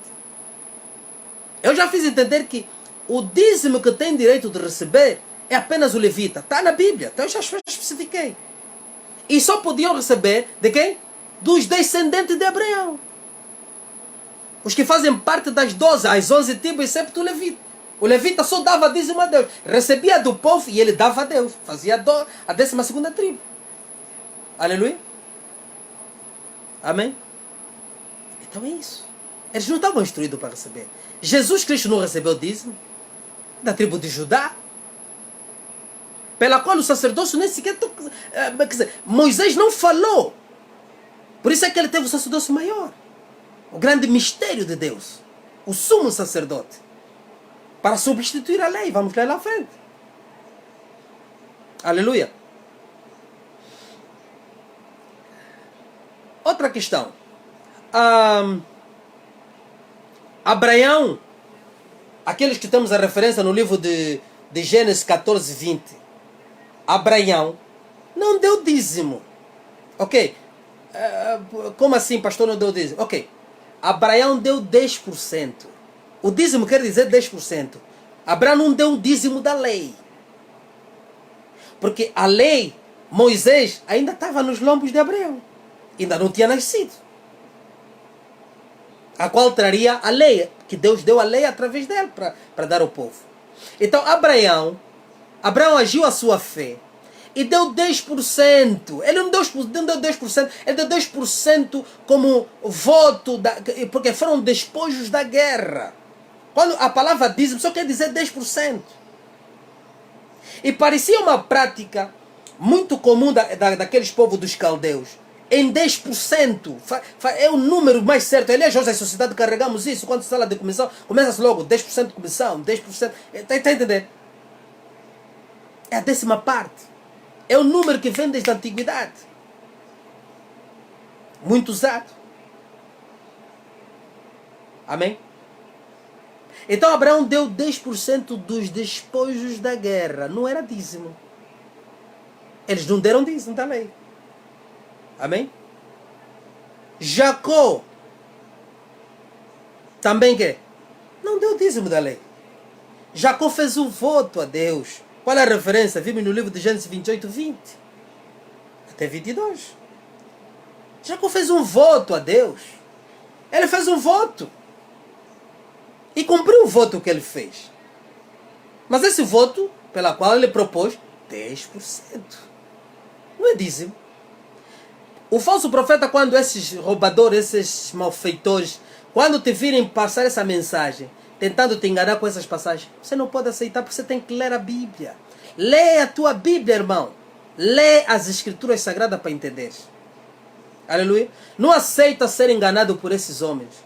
Eu já fiz entender que o dízimo que tem direito de receber é apenas o levita. Está na Bíblia, então eu já especifiquei. E só podiam receber de quem? Dos descendentes de Abraão. Os que fazem parte das 12, as 11 tribos, excepto o levita. O levita só dava dízimo a Deus. Recebia do povo e ele dava a Deus. Fazia a 12ª tribo. Aleluia. Amém? Então é isso. Eles não estavam instruídos para receber. Jesus Cristo não recebeu o dízimo da tribo de Judá, pela qual o sacerdócio nem sequer... Quer dizer, Moisés não falou. Por isso é que ele teve o sacerdócio maior. O grande mistério de Deus. O sumo sacerdote. Para substituir a lei. Vamos ler lá à frente. Aleluia. Outra questão. Abraão, aqueles que temos a referência no livro de Gênesis 14, 20. Abraão não deu dízimo. Ok. Como assim, pastor, não deu dízimo? Ok. Abraão deu 10%. O dízimo quer dizer 10%. Abraão não deu o dízimo da lei. Porque a lei, Moisés, ainda estava nos lombos de Abraão. Ainda não tinha nascido. A qual traria a lei, que Deus deu a lei através dele para dar ao povo. Então Abraão agiu a sua fé e deu 10%. Ele não deu 10%, ele deu 10% como voto, porque foram despojos da guerra. Quando a palavra dízimo só quer dizer 10%. E parecia uma prática muito comum daqueles povos dos caldeus. Em 10%. É o número mais certo. Aliás, hoje na sociedade carregamos isso. Quando se fala de comissão, começa-se logo 10% de comissão, 10%. Está entendendo? É a 10ª parte. É o número que vem desde a antiguidade. Muito usado. Amém? Então Abraão deu 10% dos despojos da guerra. Não era dízimo. Eles não deram dízimo da lei. Amém? Jacó também que não deu dízimo da lei. Jacó fez um voto a Deus. Qual é a referência? Vimos no livro de Gênesis 28, 20 até 22. Jacó fez um voto a Deus. Ele fez um voto e cumpriu o voto que ele fez. Mas esse voto, pela qual ele propôs 10%, não é dízimo. O falso profeta, quando esses roubadores, esses malfeitores, quando te virem passar essa mensagem, tentando te enganar com essas passagens, você não pode aceitar, porque você tem que ler a Bíblia. Lê a tua Bíblia, irmão. Lê as Escrituras Sagradas para entender. Aleluia. Não aceita ser enganado por esses homens.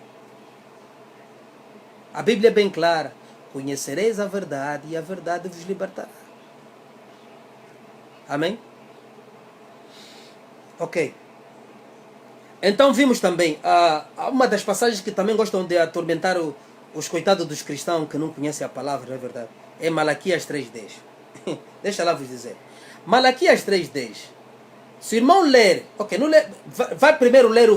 A Bíblia é bem clara. Conhecereis a verdade e a verdade vos libertará. Amém? Ok. Então vimos também uma das passagens que também gostam de atormentar os coitados dos cristãos que não conhecem a palavra, não é verdade? É Malaquias 3:10. Deixa lá vos dizer. Malaquias 3:10. Se o irmão ler, ok, não lê, vai primeiro ler,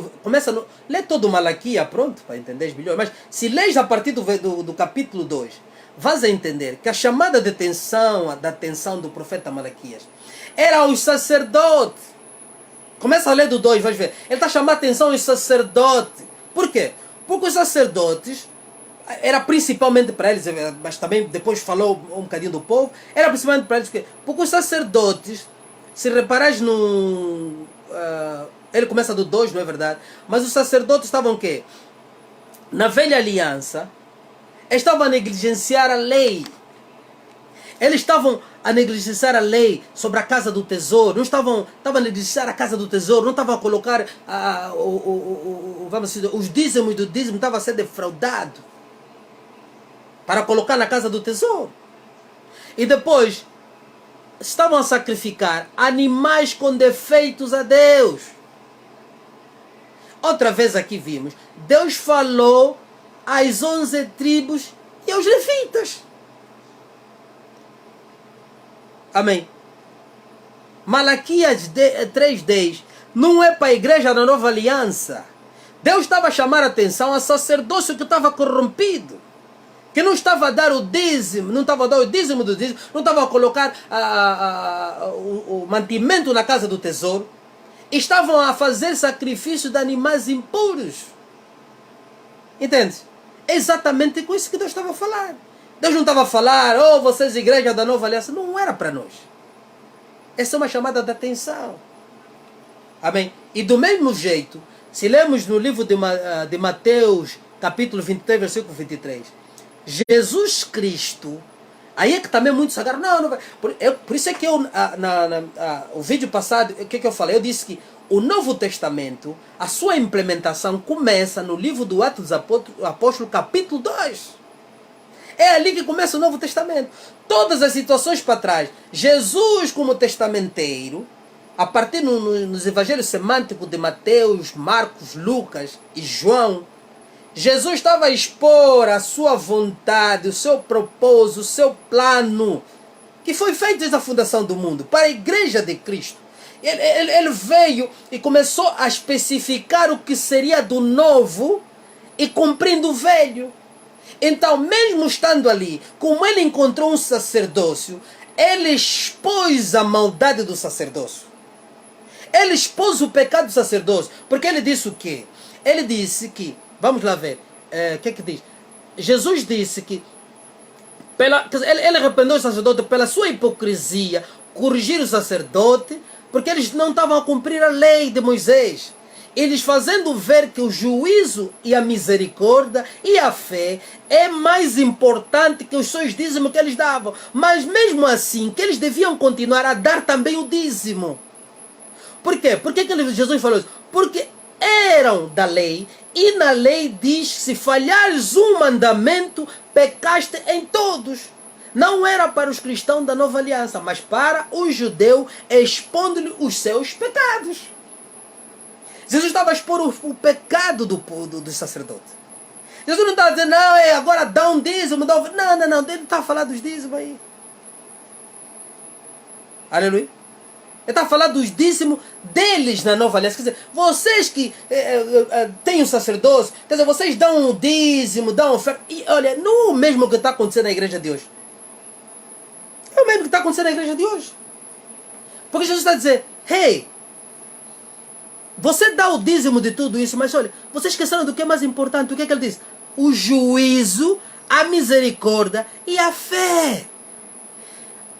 lê todo o Malaquias, pronto, para entender melhor. Mas se lês a partir do capítulo 2, vais a entender que a chamada de atenção do profeta Malaquias era aos sacerdotes. Começa a ler do 2, vais ver. Ele está chamando a atenção aos sacerdotes. Por quê? Porque os sacerdotes, era principalmente para eles, mas também depois falou um bocadinho do povo, era principalmente para eles, porque os sacerdotes, se reparares no... ele começa do 2, não é verdade? Mas os sacerdotes estavam o quê? Na velha aliança, estavam a negligenciar a lei. Eles estavam a negligenciar a lei sobre a casa do tesouro, não estavam a negligenciar a casa do tesouro, não estavam a colocar vamos dizer, os dízimos do dízimo, estavam a ser defraudado para colocar na casa do tesouro. E depois estavam a sacrificar animais com defeitos a Deus. Outra vez aqui vimos, Deus falou às 11 tribos e aos levitas. Amém. Malaquias 3:10 não é para a igreja da nova aliança. Deus estava a chamar a atenção ao sacerdócio que estava corrompido, que não estava a dar o dízimo, não estava a dar o dízimo do dízimo, não estava a colocar o mantimento na casa do tesouro. Estavam a fazer sacrifício de animais impuros. Entende? É exatamente com isso que Deus estava a falar. Deus não estava a falar, oh, vocês igreja da nova aliança. Não era para nós. Essa é uma chamada de atenção. Amém? E do mesmo jeito, se lemos no livro de Mateus, capítulo 23, versículo 23, Jesus Cristo, aí é que também muito sagrado. Não vai. Por isso é que o vídeo passado, o que eu falei? Eu disse que o Novo Testamento, a sua implementação começa no livro do Atos dos Apóstolos, capítulo 2. É ali que começa o Novo Testamento. Todas as situações para trás, Jesus como testamenteiro, a partir nos evangelhos semânticos de Mateus, Marcos, Lucas e João, Jesus estava a expor a sua vontade, o seu propósito, o seu plano, que foi feito desde a fundação do mundo, para a igreja de Cristo. Ele veio e começou a especificar o que seria do novo e cumprindo o velho. Então, mesmo estando ali, como ele encontrou um sacerdócio, ele expôs a maldade do sacerdócio. Ele expôs o pecado do sacerdócio. Porque ele disse o quê? Ele disse que, vamos lá ver, o que é que diz? Jesus disse que, ele arrependeu o sacerdote pela sua hipocrisia, corrigir o sacerdote, porque eles não estavam a cumprir a lei de Moisés. Eles fazendo ver que o juízo e a misericórdia e a fé é mais importante que os seus dízimos que eles davam. Mas mesmo assim, que eles deviam continuar a dar também o dízimo. Por quê? Por que Jesus falou isso? Porque eram da lei, e na lei diz que se falhares um mandamento, pecaste em todos. Não era para os cristãos da nova aliança, mas para o judeu, expondo-lhe os seus pecados. Jesus estava a expor o pecado do sacerdote. Jesus não estava dizendo, não, agora dá um dízimo, dá um... Não, ele está a falar dos dízimos aí. Aleluia. Ele está a falar dos dízimos deles na nova aliança. Quer dizer, vocês que têm o sacerdócio, quer dizer, vocês dão um dízimo, dão oferta. E olha, não é o mesmo que está acontecendo na igreja de hoje. É o mesmo que está acontecendo na igreja de hoje. Porque Jesus está a dizer, hey, você dá o dízimo de tudo isso, mas olha, vocês esqueceram do que é mais importante. O que é que ele diz? O juízo, a misericórdia e a fé.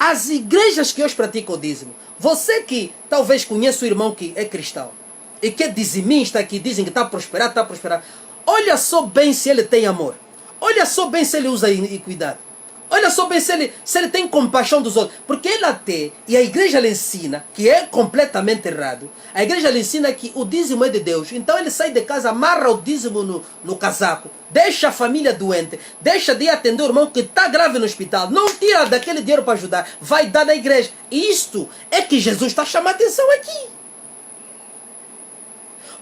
As igrejas que hoje praticam o dízimo, você que talvez conheça o irmão que é cristão e que é dizimista, que dizem que está prosperado, olha só bem se ele tem amor. Olha só bem se ele usa iniquidade. Olha só bem se ele tem compaixão dos outros. Porque ele até, e a igreja lhe ensina, que é completamente errado, a igreja lhe ensina que o dízimo é de Deus. Então ele sai de casa, amarra o dízimo no casaco, deixa a família doente, deixa de ir atender o irmão que está grave no hospital, não tira daquele dinheiro para ajudar, vai dar na igreja. E isto é que Jesus está chamando a atenção aqui.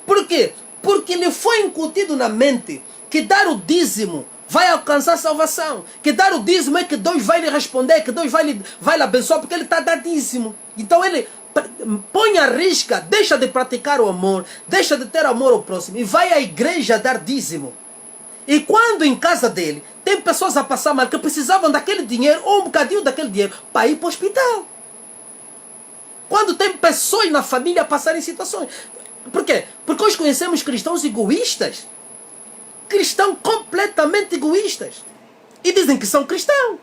Por quê? Porque lhe foi incutido na mente que dar o dízimo vai alcançar salvação. Que dar o dízimo é que Deus vai lhe responder, que Deus vai lhe abençoar, porque ele está a dar dízimo. Então ele põe a risca, deixa de praticar o amor, deixa de ter amor ao próximo e vai à igreja dar dízimo. E quando em casa dele tem pessoas a passar mal que precisavam daquele dinheiro ou um bocadinho daquele dinheiro para ir para o hospital. Quando tem pessoas na família a passarem situações. Por quê? Porque hoje conhecemos cristãos egoístas. Cristãos completamente egoístas. E dizem que são cristãos.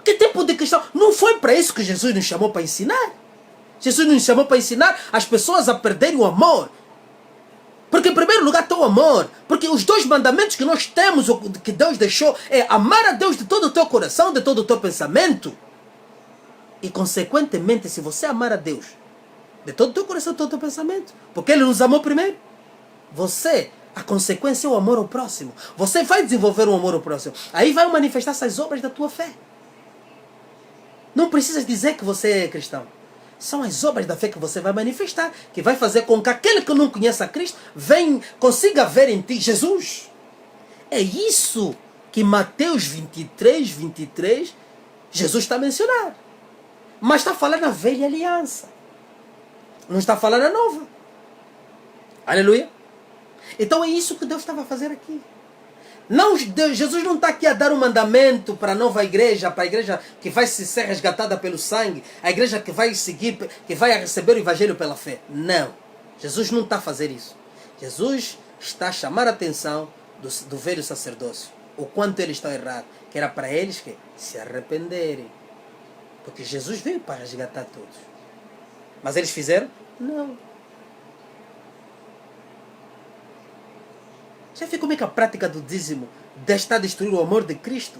Que tipo de cristão? Não foi para isso que Jesus nos chamou para ensinar. Jesus nos chamou para ensinar as pessoas a perderem o amor. Porque em primeiro lugar está o amor. Porque os dois mandamentos que nós temos, que Deus deixou, é amar a Deus de todo o teu coração, de todo o teu pensamento. E consequentemente, se você amar a Deus de todo o teu coração, de todo o teu pensamento, porque Ele nos amou primeiro, a consequência é o amor ao próximo. Você vai desenvolver um amor ao próximo. Aí vai manifestar essas obras da tua fé. Não precisas dizer que você é cristão. São as obras da fé que você vai manifestar, que vai fazer com que aquele que não conhece a Cristo consiga ver em ti Jesus. É isso que Mateus 23, Jesus está a mencionar. Mas está falando a velha aliança. Não está falando a nova. Aleluia. Então é isso que Deus estava a fazer aqui. Jesus não está aqui a dar um mandamento para a nova igreja, para a igreja que vai ser resgatada pelo sangue, a igreja que vai seguir, que vai receber o evangelho pela fé. Não. Jesus não está a fazer isso. Jesus está a chamar a atenção do velho sacerdócio. O quanto eles estão errados. Que era para eles que se arrependerem. Porque Jesus veio para resgatar todos. Mas eles fizeram? Não. Já viu como é que a prática do dízimo está a destruir o amor de Cristo?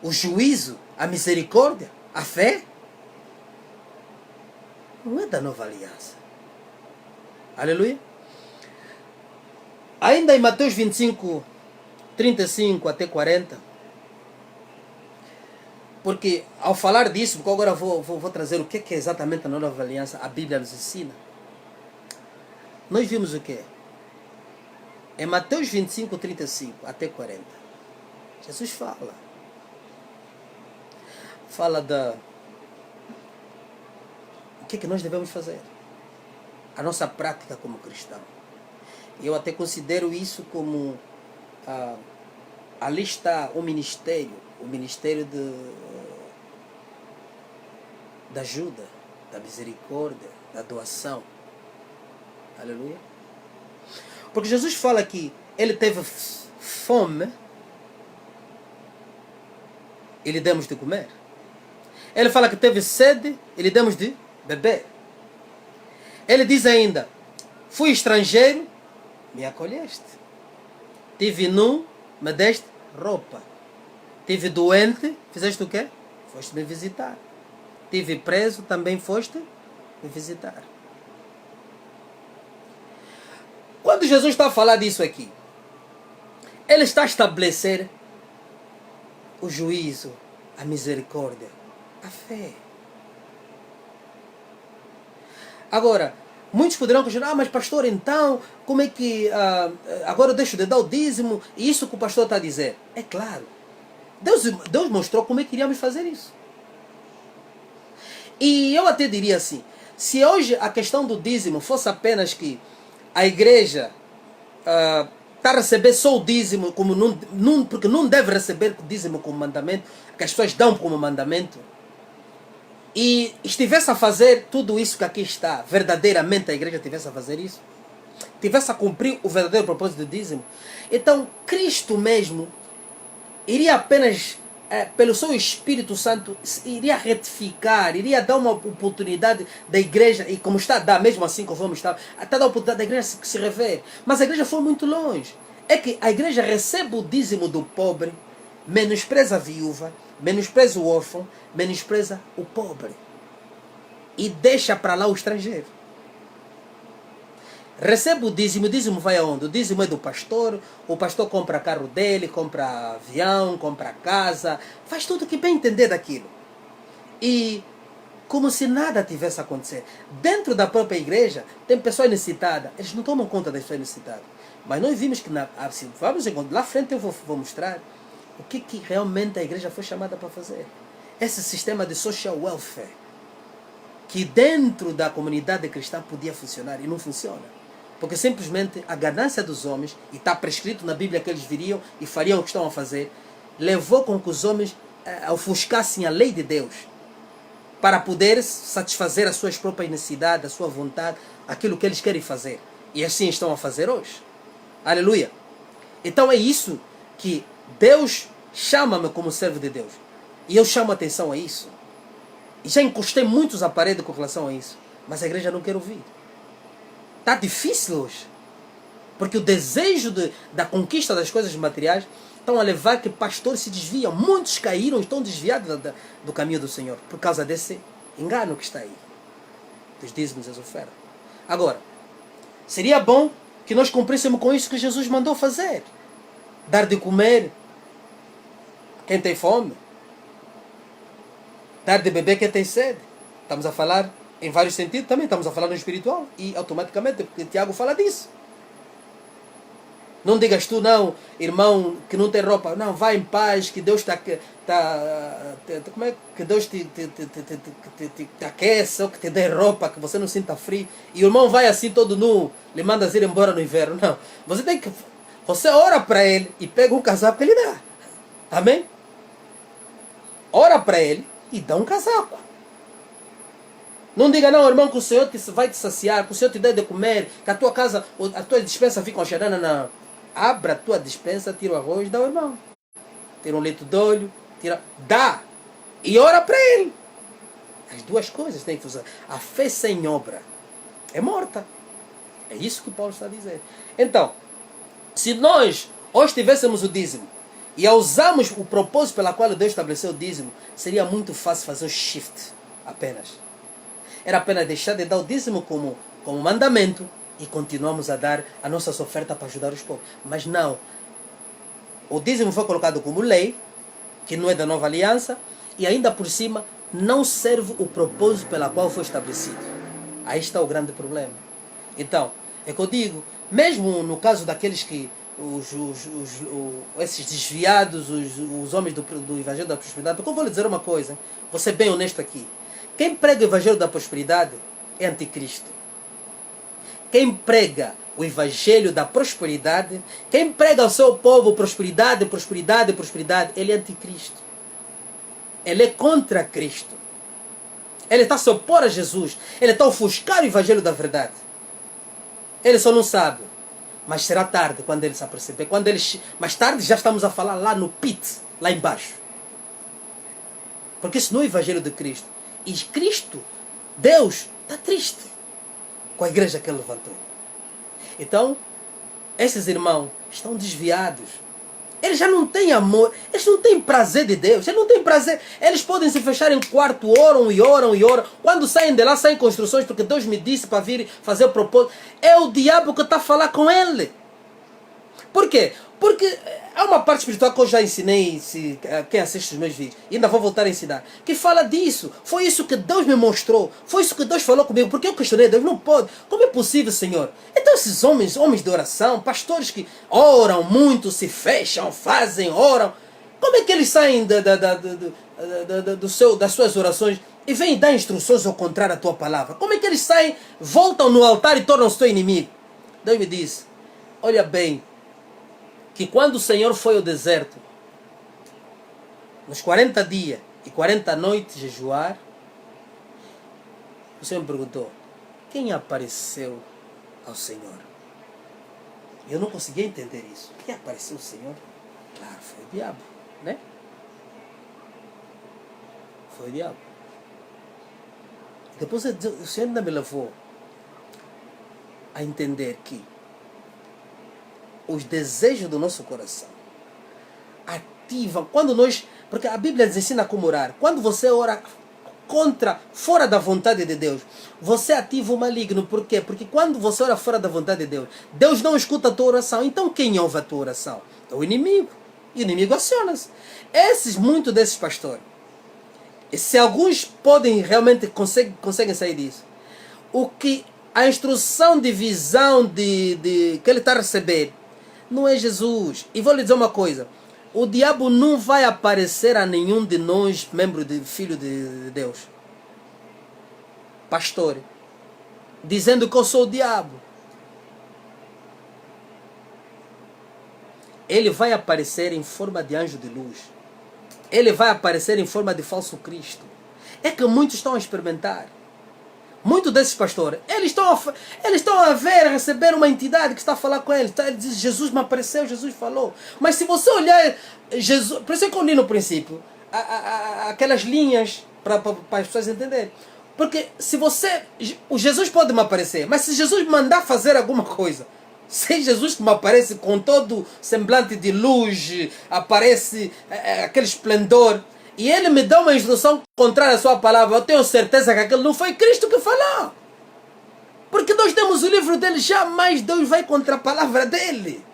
O juízo, a misericórdia, a fé? Não é da nova aliança. Aleluia. Ainda em Mateus 25, 35 até 40. Porque ao falar disso, porque agora vou trazer o que é exatamente a nova aliança, a Bíblia nos ensina. Nós vimos o quê? É Mateus 25, 35 até 40. Jesus fala o que é que nós devemos fazer. A nossa prática como cristão. Eu até considero isso como ali está o ministério da ajuda, da misericórdia, da doação. Aleluia. Porque Jesus fala que ele teve fome e lhe demos de comer. Ele fala que teve sede e lhe demos de beber. Ele diz ainda: fui estrangeiro, me acolheste. Tive nu, me deste roupa. Tive doente, fizeste o quê? Foste me visitar. Tive preso, também foste me visitar. Quando Jesus está a falar disso aqui, Ele está a estabelecer o juízo, a misericórdia, a fé. Agora, muitos poderão questionar: mas pastor, então, como é que agora eu deixo de dar o dízimo? E isso que o pastor está a dizer? É claro. Deus mostrou como é que iríamos fazer isso. E eu até diria assim, se hoje a questão do dízimo fosse apenas que a igreja está a receber só o dízimo, porque não deve receber o dízimo como mandamento, que as pessoas dão como mandamento, e estivesse a fazer tudo isso que aqui está, verdadeiramente a igreja estivesse a fazer isso, estivesse a cumprir o verdadeiro propósito do dízimo, então Cristo mesmo iria apenas, pelo seu Espírito Santo, iria retificar, iria dar uma oportunidade da igreja, e como está a dar, mesmo assim como vamos estar, até dar a oportunidade da igreja se rever. Mas a igreja foi muito longe. É que a igreja recebe o dízimo do pobre, menospreza a viúva, menospreza o órfão, menospreza o pobre. E deixa para lá o estrangeiro. Recebe o dízimo vai aonde? O dízimo é do pastor, o pastor compra carro dele, compra avião, compra casa, faz tudo o que bem entender daquilo. E como se nada tivesse acontecido. Dentro da própria igreja, tem pessoas necessitadas, eles não tomam conta das pessoas necessitadas. Mas nós vimos que, lá frente eu vou mostrar o que realmente a igreja foi chamada para fazer. Esse sistema de social welfare, que dentro da comunidade cristã podia funcionar e não funciona. Porque simplesmente a ganância dos homens, e está prescrito na Bíblia que eles viriam e fariam o que estão a fazer, levou com que os homens ofuscassem a lei de Deus para poder satisfazer as suas próprias necessidades, a sua vontade, aquilo que eles querem fazer. E assim estão a fazer hoje. Aleluia! Então é isso que Deus chama-me como servo de Deus. E eu chamo a atenção a isso. E já encostei muitos à parede com relação a isso. Mas a igreja não quer ouvir. Está difícil hoje. Porque o desejo da conquista das coisas materiais estão a levar que pastores se desviam. Muitos caíram, estão desviados do caminho do Senhor. Por causa desse Engano que está aí. Dos dízimos e as ofertas. Agora, seria bom que nós cumpríssemos com isso que Jesus mandou fazer. Dar de comer quem tem fome. Dar de beber quem tem sede. Estamos a falar em vários sentidos também. Estamos a falar no espiritual. E automaticamente, porque Tiago fala disso. Não digas tu, não, irmão, que não tem roupa. Não, vai em paz, que Deus como é que Deus te aquece, ou que te dê roupa, que você não sinta frio. E o irmão vai assim todo nu, lhe mandas ir embora no inverno. Não. Você ora para ele e pega um casaco que ele dá. Amém? Ora para ele e dá um casaco. Não diga, não, irmão, que o Senhor vai te saciar, que o Senhor te dê de comer, que a tua casa, a tua despensa fica cheirando. Não. Abra a tua despensa, tira o arroz, dá ao irmão. Tira um litro de óleo, dá. E ora para ele. As duas coisas têm que usar. A fé sem obra é morta. É isso que Paulo está a dizer. Então, se nós hoje tivéssemos o dízimo e a usamos o propósito pela qual Deus estabeleceu o dízimo, seria muito fácil fazer o shift apenas. Era apenas deixar de dar o dízimo como mandamento e continuamos a dar a nossa oferta para ajudar os pobres. Mas não. O dízimo foi colocado como lei, que não é da nova aliança, e ainda por cima não serve o propósito pela qual foi estabelecido. Aí está o grande problema. Então, é que eu digo, mesmo no caso daqueles que, esses desviados, os homens do Evangelho da Prosperidade, porque eu vou lhe dizer uma coisa, vou ser bem honesto aqui. Quem prega o Evangelho da Prosperidade é anticristo. Quem prega o Evangelho da Prosperidade, quem prega ao seu povo prosperidade, prosperidade, prosperidade, ele é anticristo. Ele é contra Cristo. Ele está a se opor a Jesus. Ele está a ofuscar o Evangelho da verdade. Ele só não sabe. Mas será tarde quando ele se aperceber. Mais tarde já estamos a falar lá no pit, lá embaixo. Porque isso não é o Evangelho de Cristo. E Cristo, Deus, está triste com a igreja que ele levantou. Então, esses irmãos estão desviados. Eles já não têm amor, eles não têm prazer de Deus, eles não têm prazer. Eles podem se fechar em quarto, oram e oram e oram. Quando saem de lá, saem construções, porque Deus me disse para vir fazer o propósito. É o diabo que está a falar com ele. Por quê? Porque há uma parte espiritual que eu já ensinei, quem assiste os meus vídeos, e ainda vou voltar a ensinar, que fala disso. Foi isso que Deus me mostrou. Foi isso que Deus falou comigo. Porque eu questionei Deus, não pode. Como é possível, Senhor? Então esses homens de oração, pastores que oram muito, se fecham, fazem, oram, como é que eles saem das suas orações e vêm dar instruções ao contrário da tua palavra? Como é que eles saem, voltam no altar e tornam-se teu inimigo? Deus me disse, olha bem, que quando o Senhor foi ao deserto, nos 40 dias e 40 noites jejuar, o Senhor me perguntou, quem apareceu ao Senhor? Eu não conseguia entender isso. Quem apareceu ao Senhor? Claro, foi o diabo, né? Foi o diabo. Depois o Senhor ainda me levou a entender que os desejos do nosso coração ativam, quando nós, porque a Bíblia nos ensina como orar, quando você ora fora da vontade de Deus, você ativa o maligno. Por quê? Porque quando você ora fora da vontade de Deus, Deus não escuta a tua oração. Então quem ouve a tua oração? É o inimigo. E o inimigo aciona-se. Muitos desses pastores, se alguns podem realmente conseguem sair disso, a instrução de visão que ele está a receber não é Jesus. E vou lhe dizer uma coisa. O diabo não vai aparecer a nenhum de nós, membro de filho de Deus, pastor, dizendo que eu sou o diabo. Ele vai aparecer em forma de anjo de luz. Ele vai aparecer em forma de falso Cristo. É que muitos estão a experimentar. Muitos desses pastores, eles estão a receber uma entidade que está a falar com eles. Ele diz, Jesus me apareceu, Jesus falou. Mas se você olhar, Jesus, por isso é que eu li no princípio, aquelas linhas para as pessoas entenderem. Porque o Jesus pode me aparecer, mas se Jesus me mandar fazer alguma coisa, se Jesus que me aparece com todo semblante de luz, aparece aquele esplendor, e ele me dá uma instrução contrária à sua palavra, eu tenho certeza que aquilo não foi Cristo que falou. Porque nós temos o livro dele, jamais Deus vai contra a palavra dele.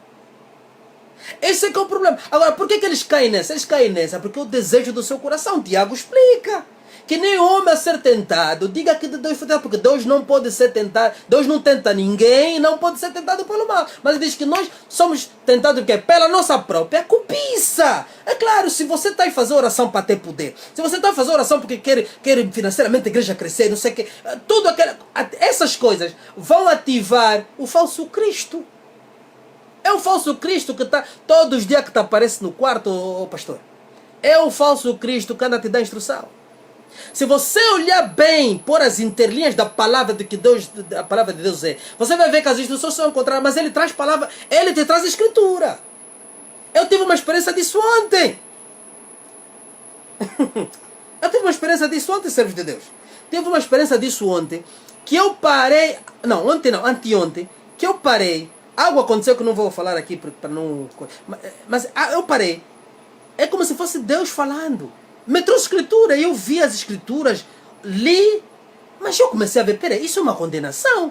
Esse é que é o problema. Agora, por que eles caem nessa? Eles caem nessa porque é o desejo do seu coração. Tiago explica. Que nem homem a ser tentado. Diga que Deus foi tentado, porque Deus não pode ser tentado. Deus não tenta ninguém e não pode ser tentado pelo mal. Mas ele diz que nós somos tentados o quê? Pela nossa própria cobiça. É claro, se você está a fazer oração para ter poder, se você está a fazer oração porque quer financeiramente a igreja crescer, não sei o quê, tudo essas coisas vão ativar o falso Cristo. É o falso Cristo que está todos os dias que te aparece no quarto, pastor. É o falso Cristo que anda a te dar instrução. Se você olhar bem por as interlinhas da palavra de que Deus, a palavra de Deus é, você vai ver que as instruções são contrárias, mas ele traz palavra, ele te traz a escritura. Eu tive uma experiência disso ontem. Eu tive uma experiência disso ontem, servos de Deus. Tive uma experiência disso ontem, que eu parei, não, ontem não, anteontem, que eu parei, algo aconteceu que eu não vou falar aqui para não, mas eu parei. É como se fosse Deus falando. Me trouxe escritura, eu vi as escrituras, li, mas eu comecei a ver, peraí, isso é uma condenação.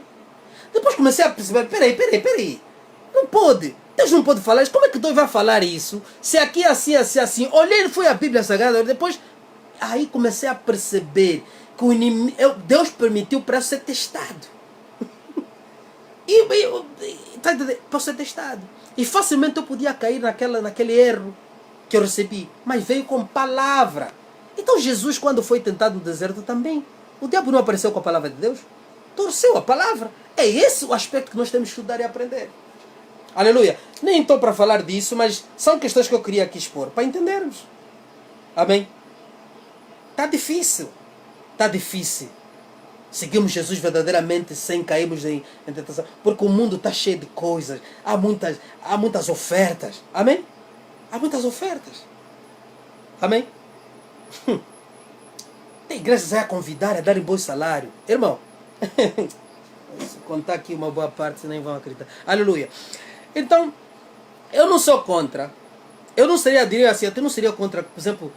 Depois comecei a perceber, peraí, não pode, Deus não pode falar isso, como é que Deus vai falar isso? Se aqui é assim, assim, olhei, foi a Bíblia Sagrada, depois, aí comecei a perceber que o inimigo, Deus permitiu para eu ser testado. Para ser testado. E facilmente eu podia cair naquele erro que eu recebi, mas veio com palavra. Então Jesus, quando foi tentado no deserto também, o diabo não apareceu com a palavra de Deus, torceu a palavra. É esse o aspecto que nós temos que estudar e aprender. Aleluia. Nem estou para falar disso, mas são questões que eu queria aqui expor, para entendermos. Amém? Está difícil. Está difícil. Seguimos Jesus verdadeiramente sem cairmos em tentação, porque o mundo está cheio de coisas, há muitas ofertas. Amém? Há muitas ofertas. Amém? Tem igrejas a convidar a darem bom salário. Irmão, se contar aqui uma boa parte, vocês nem vão acreditar. Aleluia. Então, eu não sou contra. Eu não seria, diria assim, eu não seria contra, por exemplo,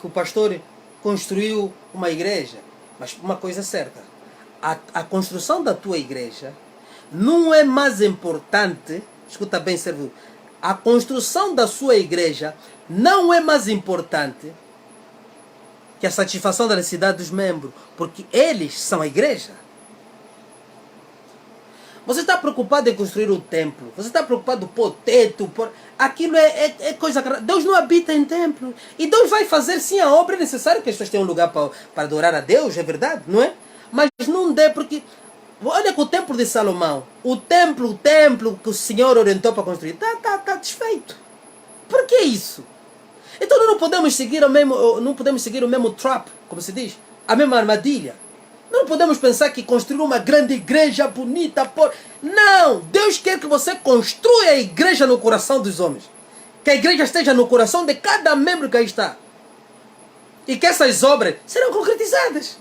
que o pastor construiu uma igreja. Mas uma coisa é certa. A construção da tua igreja não é mais importante. Escuta bem, servo. A construção da sua igreja não é mais importante que a satisfação da necessidade dos membros, porque eles são a igreja. Você está preocupado em construir um templo, você está preocupado por teto, aquilo é coisa. Deus não habita em templo. E Deus vai fazer sim a obra, é necessário que as pessoas tenham um lugar para adorar a Deus, é verdade, não é? Mas não dê, porque olha que o templo de Salomão, o templo que o Senhor orientou para construir, está desfeito. Por que isso? Então nós não podemos seguir o mesmo trap, como se diz, a mesma armadilha. Não podemos pensar que construir uma grande igreja bonita, não! Deus quer que você construa a igreja no coração dos homens. Que a igreja esteja no coração de cada membro que aí está. E que essas obras serão concretizadas.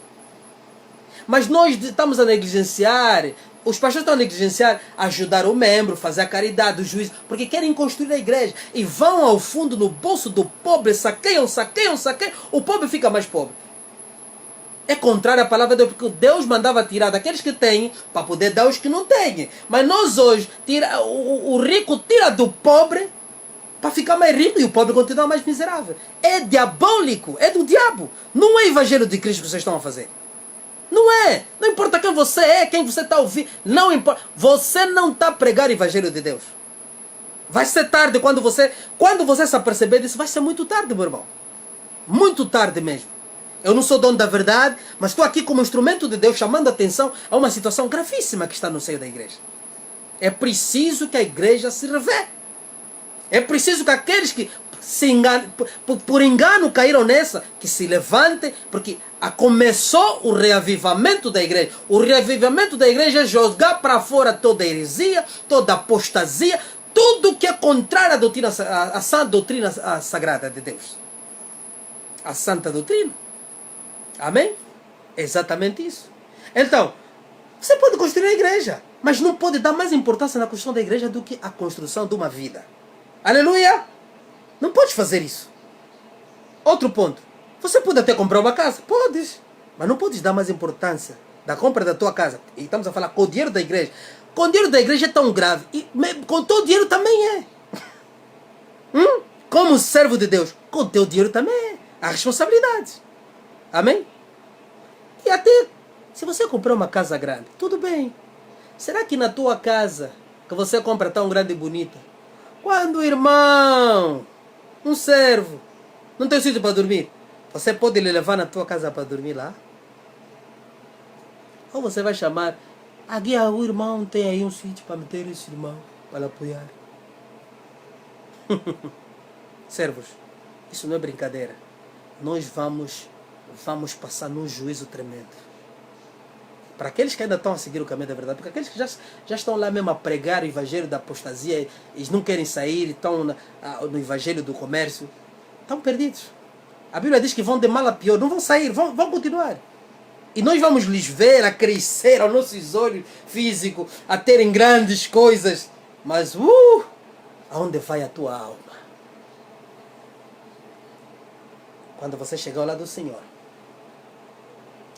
Mas nós estamos a negligenciar, os pastores estão a negligenciar, ajudar o membro, fazer a caridade, o juízo, porque querem construir a igreja. E vão ao fundo no bolso do pobre, saqueiam, o pobre fica mais pobre. É contrário à palavra de Deus, porque Deus mandava tirar daqueles que têm para poder dar aos que não têm. Mas nós hoje, o rico tira do pobre para ficar mais rico e o pobre continua mais miserável. É diabólico, é do diabo. Não é o evangelho de Cristo que vocês estão a fazer. Não é. Não importa quem você é, quem você está ouvindo. Não importa. Você não está a pregar o evangelho de Deus. Vai ser tarde quando você se aperceber disso, vai ser muito tarde, meu irmão. Muito tarde mesmo. Eu não sou dono da verdade, mas estou aqui como instrumento de Deus, chamando a atenção a uma situação gravíssima que está no seio da igreja. É preciso que a igreja se revê. É preciso que aqueles que se enganam, por engano caíram nessa, que se levantem, porque começou o reavivamento da igreja. O reavivamento da igreja é jogar para fora toda heresia, toda apostasia, tudo que é contrário à doutrina, à sã doutrina sagrada de Deus. A santa doutrina. Amém? É exatamente isso. Então, você pode construir a igreja, mas não pode dar mais importância na construção da igreja do que a construção de uma vida. Aleluia! Não pode fazer isso. Outro ponto. Você pode até comprar uma casa. Podes. Mas não podes dar mais importância da compra da tua casa. E estamos a falar com o dinheiro da igreja. Com o dinheiro da igreja é tão grave. E com o teu dinheiro também é. Como servo de Deus, com o teu dinheiro também é. Há responsabilidade. Amém? E até, se você comprar uma casa grande, tudo bem. Será que na tua casa, que você compra tão grande e bonita, quando o irmão, um servo, não tem sítio para dormir, você pode lhe levar na tua casa para dormir lá? Ou você vai chamar, aqui o irmão tem aí um sítio para meter esse irmão, para apoiar. Servos, isso não é brincadeira. Nós vamos passar num juízo tremendo. Para aqueles que ainda estão a seguir o caminho da verdade, porque aqueles que já estão lá mesmo a pregar o evangelho da apostasia, eles não querem sair, estão no evangelho do comércio, estão perdidos. A Bíblia diz que vão de mal a pior, não vão sair, vão continuar. E nós vamos lhes ver a crescer aos nossos olhos físicos, a terem grandes coisas. Mas, aonde vai a tua alma? Quando você chegar ao lado do Senhor.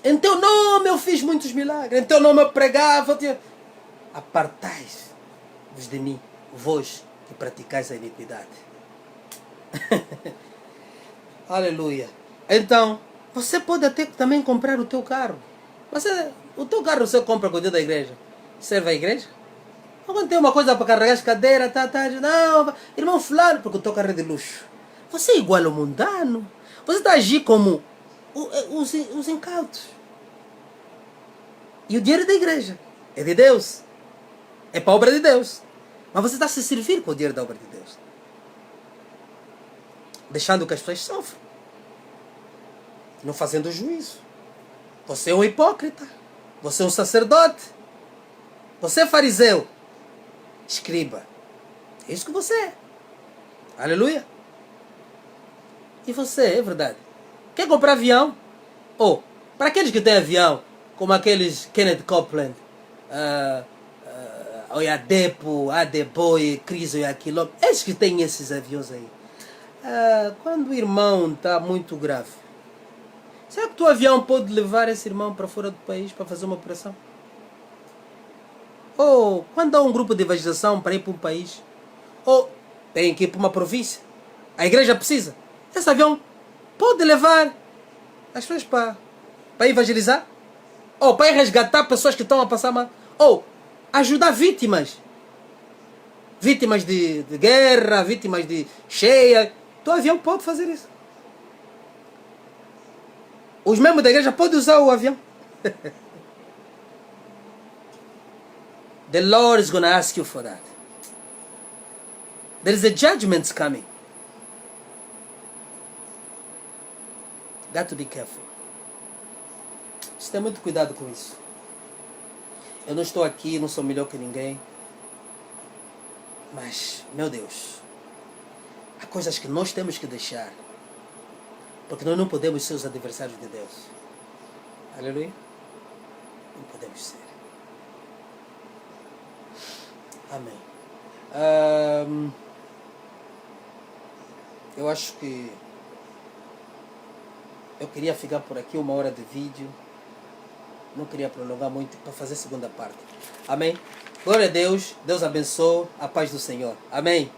Em teu nome eu fiz muitos milagres. Em teu nome eu pregava. Apartai-vos de mim, vós que praticais a iniquidade. Aleluia. Então, você pode até também comprar o teu carro. O teu carro você compra com o dinheiro da igreja. Serve a igreja? Quando tem uma coisa para carregar as cadeiras, não, irmão fulano, porque o teu carro é de luxo. Você é igual ao mundano. Você está a agir como os incautos. E o dinheiro é da igreja. É de Deus. É para a obra de Deus. Mas você está a se servir com o dinheiro da obra de Deus. Deixando que as pessoas sofram. Não fazendo juízo. Você é um hipócrita. Você é um sacerdote. Você é fariseu. Escriba. É isso que você é. Aleluia. E você, é verdade. Quer comprar avião? Ou, para aqueles que têm avião, como aqueles Kenneth Copeland, Oyadepo, Adeboye, Criso e Aquiló, esses que têm esses aviões aí. Quando o irmão está muito grave, será que o teu avião pode levar esse irmão para fora do país para fazer uma operação? Ou quando há um grupo de evangelização para ir para um país, ou tem que ir para uma província, a igreja precisa. Esse avião pode levar as pessoas para evangelizar, ou para resgatar pessoas que estão a passar mal, ou ajudar vítimas de guerra, vítimas de cheia. O avião pode fazer isso. Os membros da igreja podem usar o avião. The Lord is going to ask you for that. There is a judgment coming. Got to be careful. Você tem muito cuidado com isso. Eu não estou aqui, não sou melhor que ninguém. Mas, meu Deus, há coisas que nós temos que deixar. Porque nós não podemos ser os adversários de Deus. Aleluia. Não podemos ser. Amém. Eu acho que eu queria ficar por aqui 1 hora de vídeo. Não queria prolongar muito para fazer a segunda parte. Amém? Glória a Deus. Deus abençoe. A paz do Senhor. Amém.